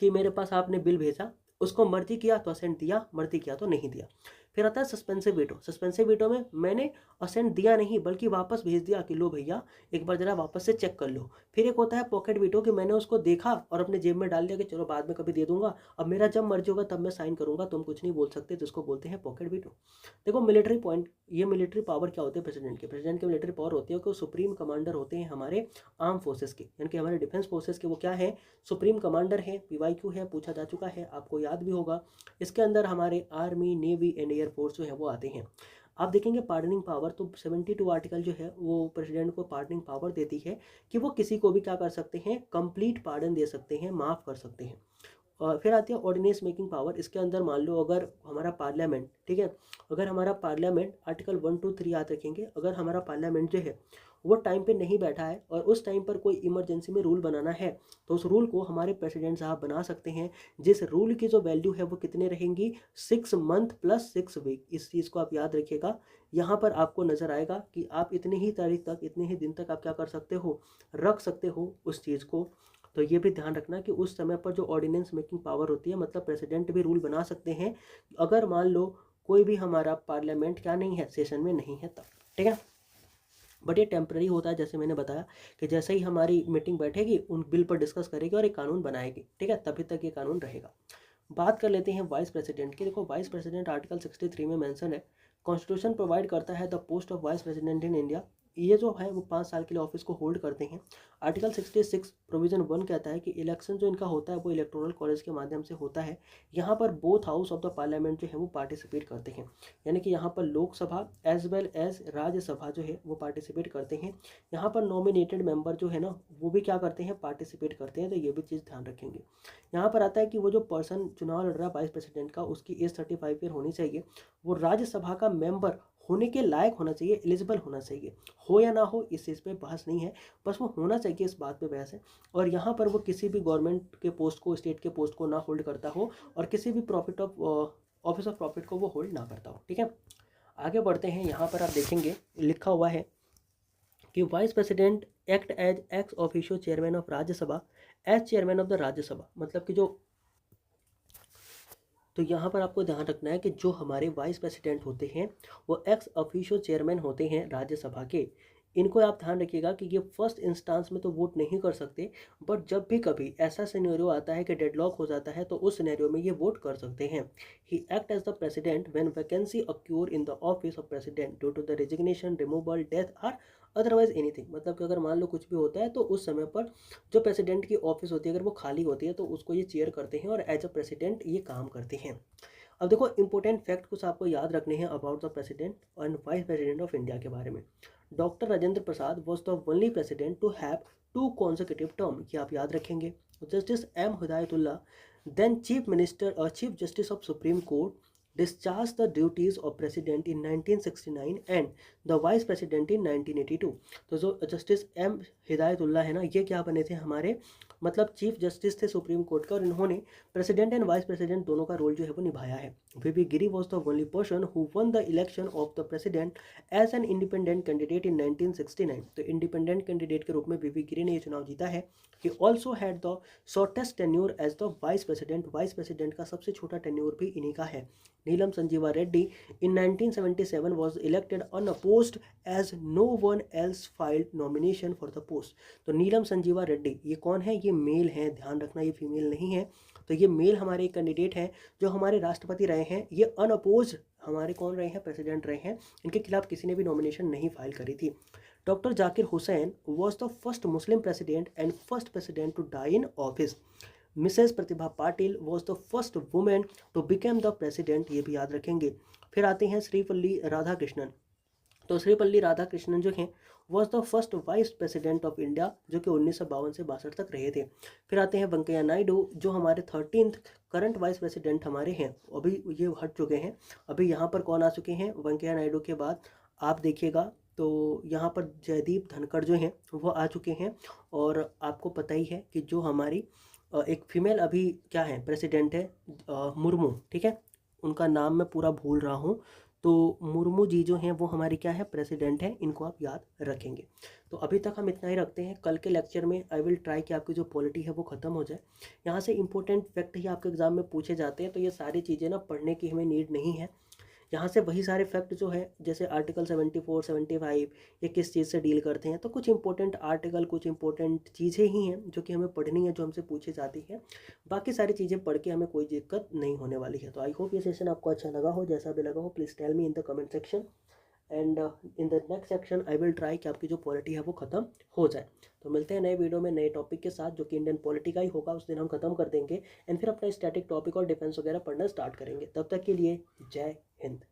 [SPEAKER 1] कि मेरे पास आपने बिल भेजा, उसको मर्जी किया तो असेंट दिया, मर्जी किया तो नहीं दिया। फिर आता है सस्पेंसिव वीटो। सस्पेंसिव वीटो में मैंने असेंट दिया नहीं बल्कि वापस भेज दिया कि लो भैया एक बार जरा वापस से चेक कर लो। फिर एक होता है पॉकेट वीटो कि मैंने उसको देखा और अपने जेब में डाल दिया कि चलो बाद में कभी दे दूंगा, अब मेरा जब मर्जी होगा तब मैं साइन करूंगा, तुम कुछ नहीं बोल सकते, जिसको बोलते हैं पॉकेट वीटो। देखो मिलिट्री पॉइंट, ये मिलिट्री पावर क्या होती है प्रेसिडेंट के मिलिट्री पावर होती है कि वो सुप्रीम कमांडर होते हैं हमारे आर्म फोर्सेस के, यानी कि हमारे डिफेंस फोर्सेस के वो क्या है, सुप्रीम कमांडर है। पीवाईक्यू है, पूछा जा चुका है, आपको याद भी होगा। इसके अंदर हमारे आर्मी, नेवी एंड एयरफोर्स जो है वो आते हैं। आप देखेंगे पार्डनिंग पावर, तो 72 आर्टिकल जो है वो प्रेसिडेंट को पार्डनिंग पावर देती है कि वो किसी को भी क्या कर सकते हैं, कंप्लीट पार्डन दे सकते हैं, माफ़ कर सकते हैं। और फिर आती है ऑर्डिनेंस मेकिंग पावर। इसके अंदर मान लो अगर हमारा पार्लियामेंट, ठीक है, अगर हमारा पार्लियामेंट आर्टिकल 1 2 3 याद रखेंगे, अगर हमारा पार्लियामेंट जो है वो टाइम पे नहीं बैठा है और उस टाइम पर कोई इमरजेंसी में रूल बनाना है तो उस रूल को हमारे प्रेसिडेंट साहब बना सकते हैं, जिस रूल की जो वैल्यू है वो कितने रहेंगी, 6 मंथ प्लस 6 वीक। इस चीज़ को आप याद रखिएगा। यहाँ पर आपको नजर आएगा कि आप इतनी ही तारीख तक, इतने ही दिन तक आप क्या कर सकते हो, रख सकते हो उस चीज़ को। तो ये भी ध्यान रखना कि उस समय पर जो ऑर्डिनेंस मेकिंग पावर होती है, मतलब प्रेसिडेंट भी रूल बना सकते हैं अगर मान लो कोई भी हमारा पार्लियामेंट क्या नहीं है, सेशन में नहीं है तब, ठीक है। बट ये टेम्प्रेरी होता है, जैसे मैंने बताया कि जैसे ही हमारी मीटिंग बैठेगी उन बिल पर डिस्कस करेगी और एक कानून बनाएगी, ठीक है, तभी तक ये कानून रहेगा। बात कर लेते हैं वाइस प्रेसिडेंट की। देखो वाइस प्रेसिडेंट आर्टिकल 63 में मेंशन है, कॉन्स्टिट्यूशन प्रोवाइड करता है the post of vice president in India. ये जो है वो 5 साल के लिए ऑफिस को होल्ड करते हैं। आर्टिकल 66 प्रोविजन 1 कहता है कि इलेक्शन जो इनका होता है वो इलेक्टोरल कॉलेज के माध्यम से होता है। यहाँ पर both house of the parliament जो है वो पार्टिसिपेट करते हैं, यानी कि यहाँ पर Lok Sabha as well as Rajya Sabha जो है वो पार्टिसिपेट करते हैं। यहाँ पर नॉमिनेटेड मेंबर जो है ना वो भी क्या करते हैं, पार्टिसिपेट करते हैं, तो ये भी चीज़ ध्यान रखेंगे। यहाँ पर आता है कि वो जो पर्सन चुनाव लड़ रहा है वाइस प्रेसिडेंट का, उसकी एज 35 ईयर होनी चाहिए, वो राज्यसभा का मेंबर होने के लायक होना चाहिए, एलिजिबल होना चाहिए। हो या ना हो इस चीज़ पे बहस नहीं है, बस वो होना चाहिए, इस बात पे बहस है। और यहाँ पर वो किसी भी गवर्नमेंट के पोस्ट को, स्टेट के पोस्ट को ना होल्ड करता हो और किसी भी profit of office of profit को वो होल्ड ना करता हो, ठीक है। आगे बढ़ते हैं। यहाँ पर आप देखेंगे लिखा हुआ है कि vice president act as ex officio chairman of Rajya Sabha as chairman of the Rajya Sabha, मतलब कि जो, तो यहाँ पर आपको ध्यान रखना है कि जो हमारे वाइस प्रेसिडेंट होते हैं वो एक्स ऑफिशियो चेयरमैन होते हैं राज्यसभा के। इनको आप ध्यान रखिएगा कि ये फर्स्ट इंस्टांस में तो वोट नहीं कर सकते, बट जब भी कभी ऐसा सिनेरियो आता है कि डेडलॉक हो जाता है तो उस सिनेरियो में ये वोट कर सकते हैं। He act as the president when vacancy occur in the office of president due to the resignation, removal, death or otherwise anything, मतलब कि अगर मान लो कुछ भी होता है तो उस समय पर जो प्रेसिडेंट की ऑफिस होती है अगर वो खाली होती है तो उसको ये चेयर करते हैं और एज अ प्रेसिडेंट ये काम करते हैं। अब देखो इंपॉर्टेंट फैक्ट कुछ आपको याद रखने हैं about the president and vice president of India के बारे में। Doctor Rajendra Prasad was the only president to have 2 consecutive term, ये आप याद रखेंगे। Justice M Hidayatullah then chief minister chief justice of supreme court discharged the duties of president in 1969 and the vice president in 1982। तो जो justice M Hidayatullah है ना, ये क्या बने थे हमारे, मतलब चीफ जस्टिस थे सुप्रीम कोर्ट का और इन्होंने प्रेसिडेंट एंड वाइस प्रेसिडेंट दोनों का रोल जो है वो निभाया है। VV Giri was the only person who won the election of the president as an independent candidate in 1969। तो इंडिपेंडेंट कैंडिडेट के रूप में वीवी गिरी ने ये चुनाव जीता है। He also had the shortest tenure as the vice president, vice president का सबसे छोटा टेन्योर भी इन्हीं का है। Neelam Sanjiva Reddy in 1977 was elected unopposed as no one else filed nomination for the post। तो नीलम संजीवा रेड्डी ये कौन है, ये मेल है, ध्यान रखना ये फीमेल नहीं है। तो ये मेल हमारे कैंडिडेट हैं जो हमारे राष्ट्रपति रहे हैं, ये अनअपोज हमारे कौन रहे हैं, प्रेसिडेंट रहे हैं, इनके खिलाफ किसी ने भी नॉमिनेशन नहीं फाइल करी थी। Doctor Zakir Hussain was the first Muslim president and first president to die in office. Mrs Pratibha Patil was the first women to become the president, ये भी याद रखेंगे। फिर आते हैं श्रीपल्ली राधाकृष्णन। तो श्रीपल्ली राधाकृष्णन जो हैं was the first vice president of India, जो कि 1952 से 62 तक रहे थे। फिर आते हैं वेंकैया नायडू जो हमारे 13th करंट वाइस प्रेसिडेंट हमारे हैं, अभी ये हट चुके हैं। अभी यहाँ पर कौन आ चुके हैं वेंकैया नायडू के बाद, आप देखिएगा तो यहाँ पर जयदीप धनखड़ जो हैं वो आ चुके हैं। और आपको पता ही है कि जो हमारी एक फीमेल अभी क्या है प्रेसिडेंट है, मुर्मू, ठीक है, उनका नाम मैं पूरा भूल रहा हूँ। तो मुर्मू जी जो हैं वो हमारी क्या है, प्रेसिडेंट हैं, इनको आप याद रखेंगे। तो अभी तक हम इतना ही रखते हैं। कल के लेक्चर में आई विल ट्राई कि आपकी जो पॉलिटी है वो ख़त्म हो जाए। यहाँ से इंपॉर्टेंट फैक्ट ही आपके एग्जाम में पूछे जाते हैं, तो ये सारी चीज़ें ना पढ़ने की हमें नीड नहीं है। यहाँ से वही सारे फैक्ट जो है जैसे आर्टिकल 74 75 ये किस चीज़ से डील करते हैं, तो कुछ इंपॉर्टेंट आर्टिकल कुछ इंपॉर्टेंट चीज़ें ही हैं जो कि हमें पढ़नी है, जो हमसे पूछी जाती है। बाकी सारी चीज़ें पढ़ के हमें कोई दिक्कत नहीं होने वाली है। तो आई होप ये सेशन आपको अच्छा लगा हो, जैसा भी लगा हो please tell me in the comment section and in the next section I will try कि आपकी जो पॉलिटी है वो ख़त्म हो जाए। तो मिलते हैं नए वीडियो में नए टॉपिक के साथ जो कि इंडियन पॉलिटी का ही होगा, उस दिन हम खत्म कर देंगे एंड फिर अपना स्टैटिक टॉपिक और डिफेंस वगैरह पढ़ना स्टार्ट करेंगे। तब तक के लिए जय हिंद।